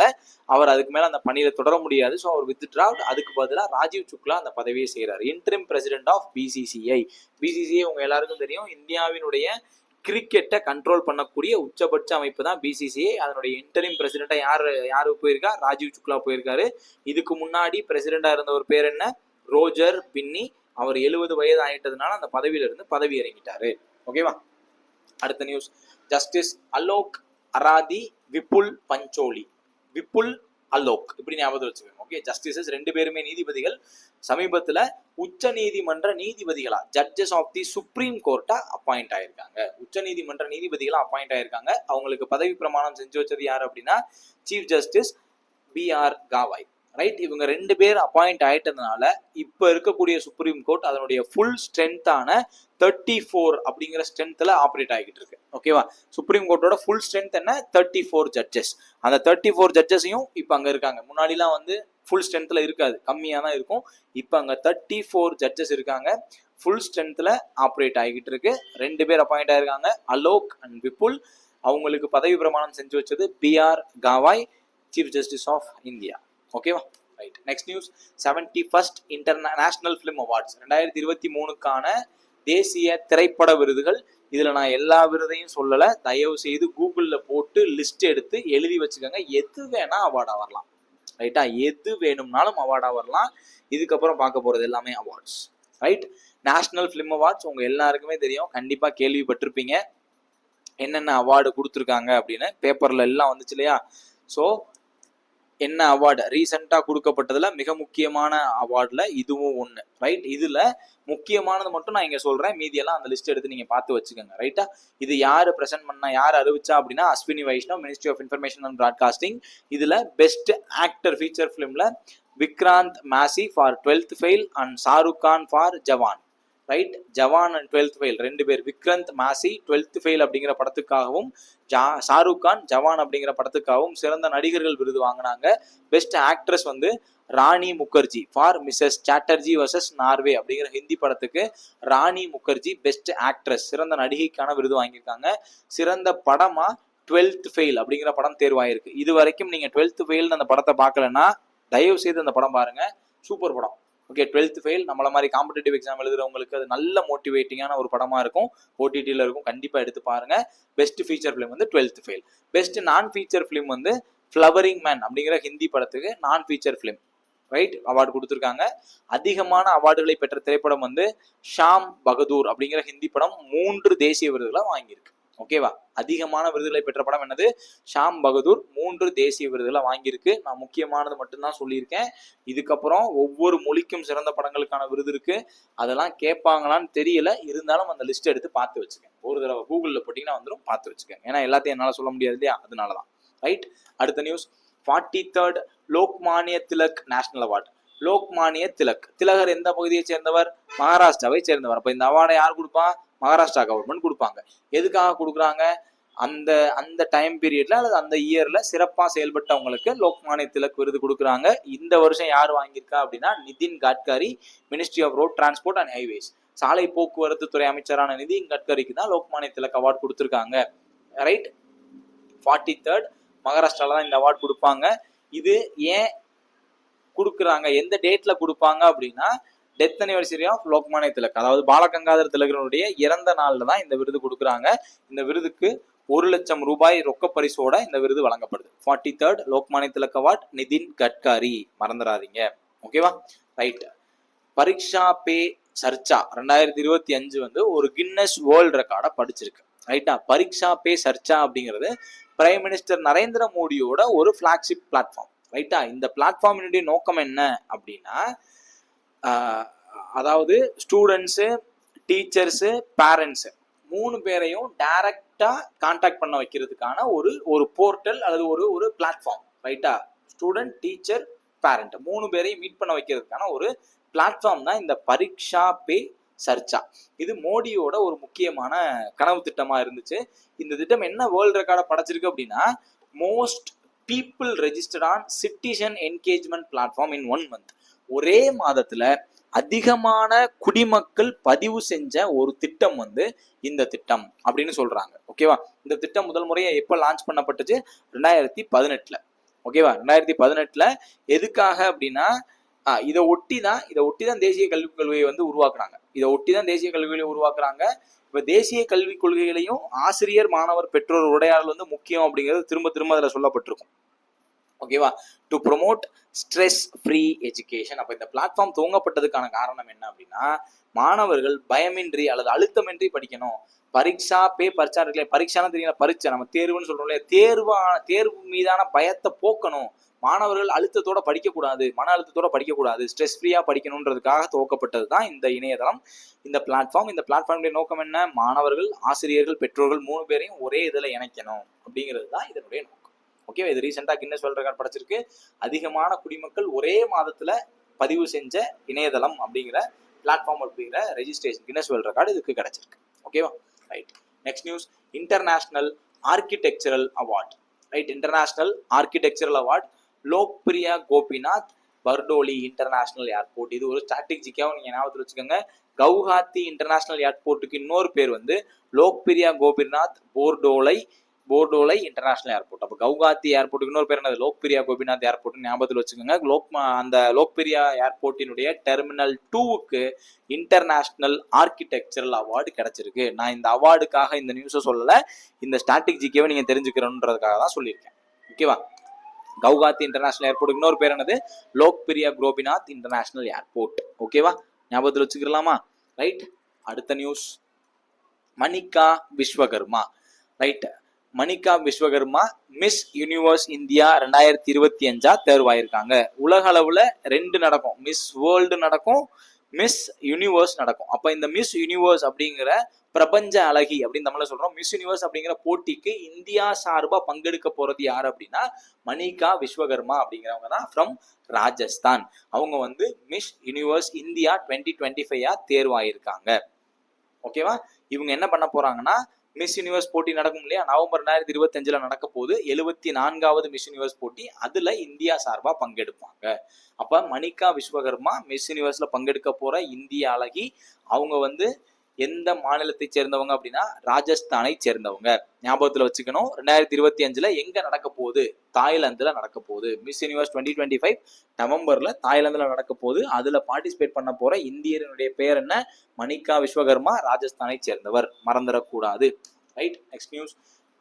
அவர் அதுக்கு மேல அந்த பணியில தொடர முடியாது. ஸோ அவர் வித்ட்ராவ்ட். அதுக்கு பதிலாக ராஜீவ் சுக்லா அந்த பதவியை செய்கிறார், இன்டரிம் பிரசிடென்ட் ஆஃப் BCCI. உங்க எல்லாருக்கும் தெரியும், இந்தியாவினுடைய கிரிக்கெட்டை கண்ட்ரோல் பண்ணக்கூடிய உச்சபட்ச அமைப்பு தான் BCCI. அதனுடைய இன்டரிம் பிரசிடென்ட்டா யாரு போயிருக்கா? ராஜீவ் சுக்லா போயிருக்காரு. இதுக்கு முன்னாடி பிரசிடென்டா இருந்த ஒரு பேர் என்ன? ரோஜர் பின்னி. அவர் 70 வயது ஆயிட்டதுனால அந்த பதவியில இருந்து பதவி இறங்கிட்டாரு. ஓகேவா? அடுத்த நியூஸ், ஜஸ்டிஸ் அலோக் அராதி, விபுல் அலோக், இப்படி ஞாபகத்தில் வச்சுக்கோங்க. ஓகே, ஜஸ்டிசஸ் 2 பேருமே நீதிபதிகள். சமீபத்துல உச்ச நீதிமன்ற நீதிபதிகளா, ஜட்ஜஸ் ஆஃப் தி சுப்ரீம் கோர்ட்டா அப்பாயிண்ட் ஆயிருக்காங்க. உச்ச நீதிமன்ற நீதிபதிகளா அப்பாயிண்ட் ஆயிருக்காங்க. அவங்களுக்கு பதவி பிரமாணம் செஞ்சு வச்சது யாரு அப்படின்னா சீஃப் ஜஸ்டிஸ் B.R. காவாய். ரைட், இவங்க 2 பேர் அப்பாயிண்ட் ஆயிட்டதுனால இப்ப இருக்கக்கூடிய சுப்ரீம் கோர்ட் அதனுடைய ஃபுல் ஸ்ட்ரென்த்தான 34 அப்படிங்கிற ஸ்ட்ரென்த்ல ஆப்ரேட் ஆகிட்டு இருக்கு. ஓகேவா, சுப்ரீம் கோர்ட்டோட ஃபுல் ஸ்ட்ரென்த் என்ன, 34 ஜட்ஜஸ். அந்த 34 ஜட்ஜஸையும் இப்ப அங்க இருக்காங்க. முன்னாடிலாம் வந்து ஃபுல் ஸ்ட்ரென்த்ல இருக்காது, கம்மியா தான் இருக்கும். இப்ப அங்க 34 ஜட்ஜஸ் இருக்காங்க, ஃபுல் ஸ்ட்ரென்த்ல ஆப்ரேட் ஆகிட்டு இருக்கு. 2 பேர் அப்பாயிண்ட் ஆயிருக்காங்க, அலோக் அண்ட் விபுல். அவங்களுக்கு பதவி பிரமாணம் செஞ்சு வச்சது B.R. Gavai, chief justice of India. ஓகேவா, right. Next news, 71st international film awards 2023க்கான தேசிய திரைப்பட விருதுகள். இதுல நான் எல்லா விருதையும் சொல்லல, தயவு செய்து கூகுள்ல போட்டு லிஸ்ட் எடுத்து எழுதி வச்சுக்கோங்க. எது வேணா அவார்டா வரலாம், ரைட்டா, எது வேணும்னாலும் அவார்டா வரலாம். இதுக்கப்புறம் பார்க்க போறது எல்லாமே awards. Right, national film awards உங்க எல்லாருக்குமே தெரியும், கண்டிப்பா கேள்விப்பட்டிருப்பீங்க என்னென்ன அவார்டு கொடுத்துருக்காங்க அப்படின்னு. பேப்பர்ல எல்லாம் வந்துச்சு இல்லையா. ஸோ என்ன அவார்டு ரீசெண்டாக கொடுக்கப்பட்டதுல மிக முக்கியமான அவார்டில் இதுவும் ஒன்று. ரைட், இதில் முக்கியமானது மட்டும் நான் இங்கே சொல்கிறேன், மீதியெல்லாம் அந்த லிஸ்ட் எடுத்து நீங்கள் பார்த்து வச்சுக்கோங்க. ரைட்டா, இது யார் ப்ரெசென்ட் பண்ணா, யார் அறிவிச்சா அப்படின்னா Ashwini Vaishnaw, ministry of information and broadcasting. இதில் பெஸ்ட் ஆக்டர் ஃபீச்சர் ஃபிலிமில் Vikrant Massey for 12th fail and Shahrukh Khan for Jawan. Right, Jawan and 12th fail 2 பேர். விக்ராந்த் மாசி 12th ஃபெயில் அப்படிங்கிற படத்துக்காகவும் ஷாருக் கான் ஜவான் அப்படிங்கிற படத்துக்காகவும் சிறந்த நடிகர்கள் விருது வாங்கினாங்க. பெஸ்ட் ஆக்ட்ரஸ் வந்து Rani Mukerji for Mrs Chatterjee versus Norway அப்படிங்கிற ஹிந்தி படத்துக்கு ராணி முகர்ஜி பெஸ்ட் ஆக்ட்ரஸ் சிறந்த நடிகைக்கான விருது வாங்கியிருக்காங்க. சிறந்த படமா 12th ஃபெயில் அப்படிங்கிற படம் தேர்வாயிருக்கு. இது வரைக்கும் நீங்க 12th ஃபெயில் அந்த படத்தை பார்க்கலன்னா தயவு செய்து அந்த படம் பாருங்க, சூப்பர் படம். ஓகே, 12th ஃபெயில் நம்மள மாதிரி காம்படிட்டிவ் எக்ஸாம் எழுதுறவங்களுக்கு அது நல்ல மோட்டிவேட்டிங்கான ஒரு படமா இருக்கும். OTTல இருக்கும், கண்டிப்பா எடுத்து பாருங்க. பெஸ்ட் ஃபீச்சர் ஃபிலிம் வந்து 12th ஃபெயில். பெஸ்ட் நான் ஃபீச்சர் ஃபிலிம் வந்து ஃப்ளவரிங் மேன் அப்படிங்கிற ஹிந்தி படத்துக்கு நான் ஃபீச்சர் ஃபிலிம் ரைட் அவார்டு கொடுத்துருக்காங்க. அதிகமான அவார்டுகளை பெற்ற திரைப்படம் வந்து ஷாம் பகதூர் அப்படிங்கிற ஹிந்தி படம் 3 தேசிய விருதுகளை வாங்கியிருக்கு. ஓகேவா, அதிகமான விருதுகளை பெற்ற படம் என்னது, ஷாம் பகதூர் 3 தேசிய விருதுகளை வாங்கியிருக்கு. நான் முக்கியமானது மட்டும்தான் சொல்லியிருக்கேன். இதுக்கப்புறம் ஒவ்வொரு மொழிக்கும் சிறந்த படங்களுக்கான விருது இருக்கு, அதெல்லாம் கேட்பாங்களான்னு தெரியல. இருந்தாலும் அந்த லிஸ்ட் எடுத்து பார்த்து வச்சுக்கேன். ஒரு தடவை கூகுளில் போட்டிங்கன்னா வந்துடும், பார்த்து வச்சுக்கேன். ஏன்னா எல்லாத்தையும் என்னால் சொல்ல முடியாது இல்லையா, அதனாலதான். ரைட், அடுத்த news, 43rd Lokmanya Tilak national award. Lokmanya Tilak, திலகர் எந்த பகுதியை சேர்ந்தவர், மகாராஷ்டிராவை சேர்ந்தவர். அப்ப இந்த அவார்டை யார் கொடுப்பா, மகாராஷ்டிரா கவர்மெண்ட் கொடுப்பாங்க. எதுக்காக கொடுக்குறாங்க, அந்த அந்த டைம் பீரியட்ல அல்லது அந்த இயர்ல சிறப்பா செயல்பட்டவங்களுக்கு லோக்மானிய திலக் விருது கொடுக்குறாங்க. இந்த வருஷம் யார் வாங்கியிருக்கா அப்படின்னா Nitin Gadkari, ministry of road transport and highways, சாலை போக்குவரத்து துறை அமைச்சரான நிதின் கட்கரிக்கு தான் லோக்மானிய திலக் அவார்டு கொடுத்துருக்காங்க. ரைட், 43rd மகாராஷ்டிரால தான் இந்த அவார்டு கொடுப்பாங்க. இது ஏன் கொடுக்குறாங்க, எந்த டேட்ல கொடுப்பாங்க அப்படின்னா death anniversary of Lokmanya Tilak, அதாவது பாலகங்காதர் திலகருடைய இறந்த நாள்ல தான் இந்த விருது கொடுக்குறாங்க. இந்த விருதுக்கு 1 லட்சம் ரூபாய் ரொக்க பரிசோட இந்த விருது வழங்கப்படுது. 43rd லோக்மானிய திலக் அவார்ட் நிதின் கட்கரி, மறந்துடாதீங்க. ஓகேவா, ரைட். பரீட்சா பே சர்ச்சா 2025 வந்து ஒரு கின்னஸ் வேர்ல்ட் ரெக்கார்டை படிச்சிருக்கு. ரைட்டா, பரீட்சா பே சர்ச்சா அப்படிங்கிறது பிரைம் மினிஸ்டர் நரேந்திர மோடியோட ஒரு ஃபிளாக்ஷிப் பிளாட்ஃபார்ம். ரைட்டா, இந்த பிளாட்ஃபார்மினுடைய நோக்கம் என்ன அப்படின்னா, அதாவது ஸ்டூடெண்ட்ஸு, டீச்சர்ஸு, பேரண்ட்ஸு 3 பேரையும் டைரக்டா கான்டாக்ட் பண்ண வைக்கிறதுக்கான ஒரு போர்ட்டல் அல்லது ஒரு பிளாட்ஃபார்ம். ரைட்டா, ஸ்டூடெண்ட், டீச்சர், பேரண்ட் 3 பேரையும் மீட் பண்ண வைக்கிறதுக்கான ஒரு பிளாட்ஃபார்ம் தான் இந்த பரீட்சா பே சர்ச்சா. இது மோடியோட ஒரு முக்கியமான கனவு திட்டமா இருந்துச்சு. இந்த திட்டம் என்ன வேர்ல்ட் ரெக்கார்டை படைச்சிருக்கு அப்படின்னா, most people registered on citizen engagement platform in 1 month. ஒரே மாதத்துல அதிகமான குடிமக்கள் பதிவு செஞ்ச ஒரு திட்டம் வந்து இந்த திட்டம் அப்படின்னு சொல்றாங்க. ஓகேவா, இந்த திட்டம் முதல் முறையை எப்ப லான்ச் பண்ணப்பட்டுச்சு, 2018. ஓகேவா, 2018 எதுக்காக அப்படின்னா இதை ஒட்டி தான் தேசிய கல்விக் கொள்கையை வந்து உருவாக்குறாங்க. இப்ப தேசிய கல்விக் கொள்கைகளையும் ஆசிரியர், மாணவர், பெற்றோர் உரையாடல் வந்து முக்கியம் அப்படிங்கிறது திரும்ப திரும்ப அதுல சொல்லப்பட்டிருக்கும். ஓகேவா, to promote stress free education. அப்ப இந்த பிளாட்ஃபார்ம் துவங்கப்பட்டதுக்கான காரணம் என்ன அப்படின்னா, மாணவர்கள் பயமின்றி அல்லது அழுத்தமின்றி படிக்கணும். பரீட்சா பே பரீட்சா இருக்குல்ல, பரீட்சான்னு தெரியல, பரீட்சை நம்ம தேர்வுன்னு சொல்றோம் இல்லையா, தேர்வு மீதான பயத்தை போக்கணும், மாணவர்கள் அழுத்தத்தோட படிக்கக்கூடாது, மன அழுத்தத்தோட படிக்கக்கூடாது, ஸ்ட்ரெஸ் ஃப்ரீயா படிக்கணுன்றதுக்காக துவக்கப்பட்டது தான் இந்த இணையதளம், இந்த பிளாட்ஃபார்ம். இந்த பிளாட்ஃபார்முடைய நோக்கம் என்ன? மாணவர்கள், ஆசிரியர்கள், பெற்றோர்கள் 3 பேரையும் ஒரே இதில் இணைக்கணும் அப்படிங்கிறது தான் இதனுடைய நோக்கம். ஓகே, இது ரீசெண்டாக கின்னஸ் வேர்ல்ட் ரெக்கார்ட் படைச்சிருக்கு. அதிகமான குடிமக்கள் ஒரே மாதத்துல பதிவு செஞ்ச இணையதளம் அப்படிங்கிற பிளாட்ஃபார்ம் அப்படிங்கிற ரெஜிஸ்ட்ரேஷன் கின்னஸ் வேர்ல்ட் ரெக்கார்டு இதுக்கு கிடைச்சிருக்கு. ஓகேவா? Right. Next news, international architectural award. Right, international architectural award Lokpriya Gopinath Bardoloi international airport. இது ஒரு ஸ்ட்ராட்டஜிக்காக நீங்க ஞாபகத்தில் வச்சுக்கோங்க. கவுஹாத்தி இன்டர்நேஷனல் ஏர்போர்ட்டுக்கு இன்னொரு பேர் வந்து லோக்பிரியா கோபிநாத் போர்டோலை இன்டர்நேஷனல் ஏர்போர்ட். அப்போ கவுஹாத்தி ஏர்போர்ட்டுக்கு இன்னொரு பேர் என்னது? லோக்பிரியா கோபிநாத் ஏர்போர்ட் ஞாபகத்தில் வச்சுக்கோங்க. அந்த லோக்பிரியா ஏர்போர்ட்டினுடைய டெர்மினல் 2க்கு இன்டர்நேஷனல் ஆர்கிடெக்சரல் அவார்டு கிடைச்சிருக்கு. நான் இந்த அவார்டுக்காக இந்த நியூஸை சொல்லலை, இந்த ஸ்ட்ராட்டஜிக்காக நீங்க தெரிஞ்சுக்கிறோன்றதுக்காக தான் சொல்லியிருக்கேன். ஓகேவா? கவுஹாத்தி இன்டர்நேஷனல் ஏர்போர்ட்டுக்கு இன்னொரு பேர் என்னது? லோக்பிரியா கோபிநாத் இன்டர்நேஷனல் ஏர்போர்ட். ஓகேவா? ஞாபகத்தில் வச்சுக்கலாமா? ரைட். அடுத்த news, Manika Vishwakarma. Right, Manika Vishwakarma miss universe India 2025 தேர்வாயிருக்காங்க. உலக அளவுல 2 நடக்கும், மிஸ் வேர்ல்டு நடக்கும், மிஸ் யூனிவர்ஸ் நடக்கும். அப்ப இந்த மிஸ் யூனிவர்ஸ் அப்படிங்கிற பிரபஞ்ச அழகி அப்படின்னு தமிழ்ல சொல்றோம். மிஸ் யூனிவர்ஸ் அப்படிங்கிற போட்டிக்கு இந்தியா சார்பா பங்கெடுக்க போறது யாரு அப்படின்னா மணிகா விஸ்வகர்மா அப்படிங்கிறவங்க தான் ஃப்ரம் ராஜஸ்தான். அவங்க வந்து மிஸ் யூனிவர்ஸ் இந்தியா 2025 தேர்வாயிருக்காங்க. ஓகேவா? இவங்க என்ன பண்ண போறாங்கன்னா, மிஸ் யூனிவர்ஸ் போட்டி நடக்கும் இல்லையா, நவம்பர் 2025 நடக்க போது 74வது மிஸ் யூனிவர்ஸ் போட்டி. அதுல இந்தியா சார்பா பங்கெடுப்பாங்க. அப்ப மணிகா விஸ்வகர்மா மிஸ் யூனிவர்ஸ்ல பங்கெடுக்க போற இந்திய அழகி. அவங்க வந்து எந்த மாநிலத்தை சேர்ந்தவங்க அப்படின்னா ராஜஸ்தானை சேர்ந்தவங்க. ஞாபகத்துல வச்சுக்கணும். 2025 எங்க நடக்க போகுது? தாய்லாந்துல நடக்க போகுது. மிஸ் யூனிவர்ஸ் 2025 நவம்பர்ல தாய்லாந்துல நடக்க போகுது. அதுல பார்ட்டிசிபேட் பண்ண போற இந்தியனுடைய பெயர் என்ன? மணிகா விஸ்வகர்மா, ராஜஸ்தானை சேர்ந்தவர், மறந்துடக்கூடாது. Right. Next news,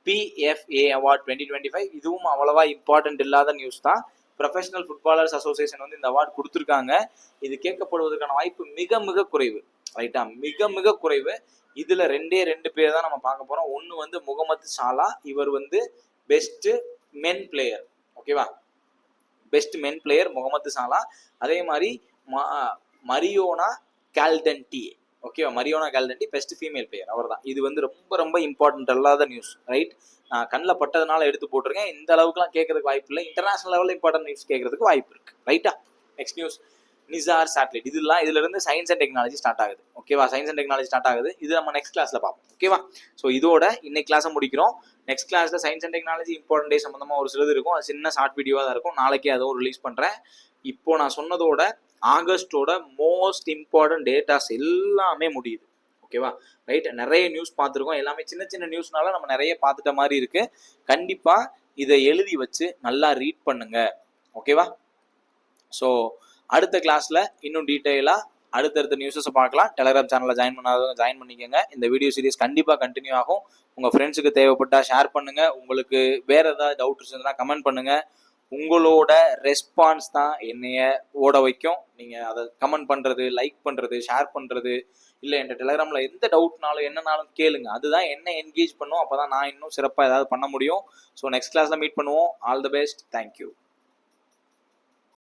PFA award 2025. இதுவும் அவ்வளவா இம்பார்ட்டன்ட் இல்லாத நியூஸ் தான். ப்ரொஃபஷனல் ஃபுட்பாலர்ஸ் அசோசியேஷன் வந்து இந்த அவார்டு கொடுத்துருக்காங்க. இது கேட்கப்படுவதற்கான வாய்ப்பு மிக மிக குறைவு. ரைட்டா? மிக மிக குறைவு. இதுல 2 பேர் தான் நம்ம பார்க்க போறோம். ஒன்னு வந்து முகமது சாலா, இவர் வந்து பெஸ்ட் மென் பிளேயர். ஓகேவா? பெஸ்ட் மென் பிளேயர் முகமது சாலா. அதே மாதிரி மரியோனா கால்டன்டி. ஓகேவா? மரியோனா கால்டன்டி பெஸ்ட் ஃபீமேல் பிளேயர், அவர் தான். இது வந்து ரொம்ப ரொம்ப இம்பார்ட்டன்ட் அல்லாத நியூஸ். ரைட், நான் கண்ணில் பட்டதுனால எடுத்து போட்டிருக்கேன். இந்த அளவுக்குலாம் கேட்கறதுக்கு வாய்ப்பு இல்லை. இன்டர்நேஷனல் லெவலில் இம்பார்ட்டன்ட் நியூஸ் கேட்கறதுக்கு வாய்ப்பு இருக்கு. ரைட்டா? Next news, Nisar satellite. இதுல இருந்து சயின்ஸ் அண்ட் டெக்னாலஜி ஸ்டார்ட் ஆகுது. ஓகேவா? சயின்ஸ் அண்ட் டெக்னாலஜி ஸ்டார்ட் ஆகுது. இது நம்ம நெக்ஸ்ட் கிளாஸ்ல பார்ப்போம். ஓகேவா? ஸோ இதோட இன்னைக்கு கிளாஸை முடிக்கிறோம். நெக்ஸ்ட் கிளாஸ்ல சயின்ஸ் அண்ட் டெக்னாலஜி இம்பார்ட்டன்ட் டே சம்பந்தமா ஒரு சிலது இருக்கும். அது சின்ன ஷார்ட் வீடியோவா தான் இருக்கும். நாளைக்கே அதுவும் ரிலீஸ் பண்றேன். இப்போ நான் சொன்னதோட ஆகஸ்டோட மோஸ்ட் இம்பார்ட்டன்ட் டேட்டாஸ் எல்லாமே முடியுது. ஓகேவா? ரைட். நிறைய நியூஸ் பார்த்துருக்கோம். எல்லாமே சின்ன சின்ன நியூஸ்னால நம்ம நிறைய பார்த்துட்ட மாதிரி இருக்கு. கண்டிப்பா இதை எழுதி வச்சு நல்லா ரீட் பண்ணுங்க. ஓகேவா? ஸோ அடுத்த கிளாஸ்ல இன்னும் டீட்டெயிலா அடுத்தடுத்த நியூஸஸ் பார்க்கலாம். டெலிகிராம் சேனல்ல ஜாயின் பண்ணாதவங்க ஜாயின் பண்ணிக்கோங்க. இந்த வீடியோ சீரிஸ் கண்டிப்பா கண்டினியூ ஆகும். உங்க ஃப்ரெண்ட்ஸுக்கு தேவைப்பட்டா ஷேர் பண்ணுங்க. உங்களுக்கு வேற ஏதாவது டவுட் இருந்ததுன்னா கமெண்ட் பண்ணுங்க. உங்களோட ரெஸ்பான்ஸ் தான் என்னைய ஓட வைக்கும். நீங்க அதை கமெண்ட் பண்றது, லைக் பண்றது, ஷேர் பண்றது, இல்லை என் டெலிகிராமில் எந்த டவுட்னாலும் என்னன்னாலும் கேளுங்க. அதுதான் என்ன என்கேஜ் பண்ணும். அப்போ தான் நான் இன்னும் சிறப்பாக ஏதாவது பண்ண முடியும். ஸோ நெக்ஸ்ட் கிளாஸில் மீட் பண்ணுவோம். All the best. தேங்க்யூ.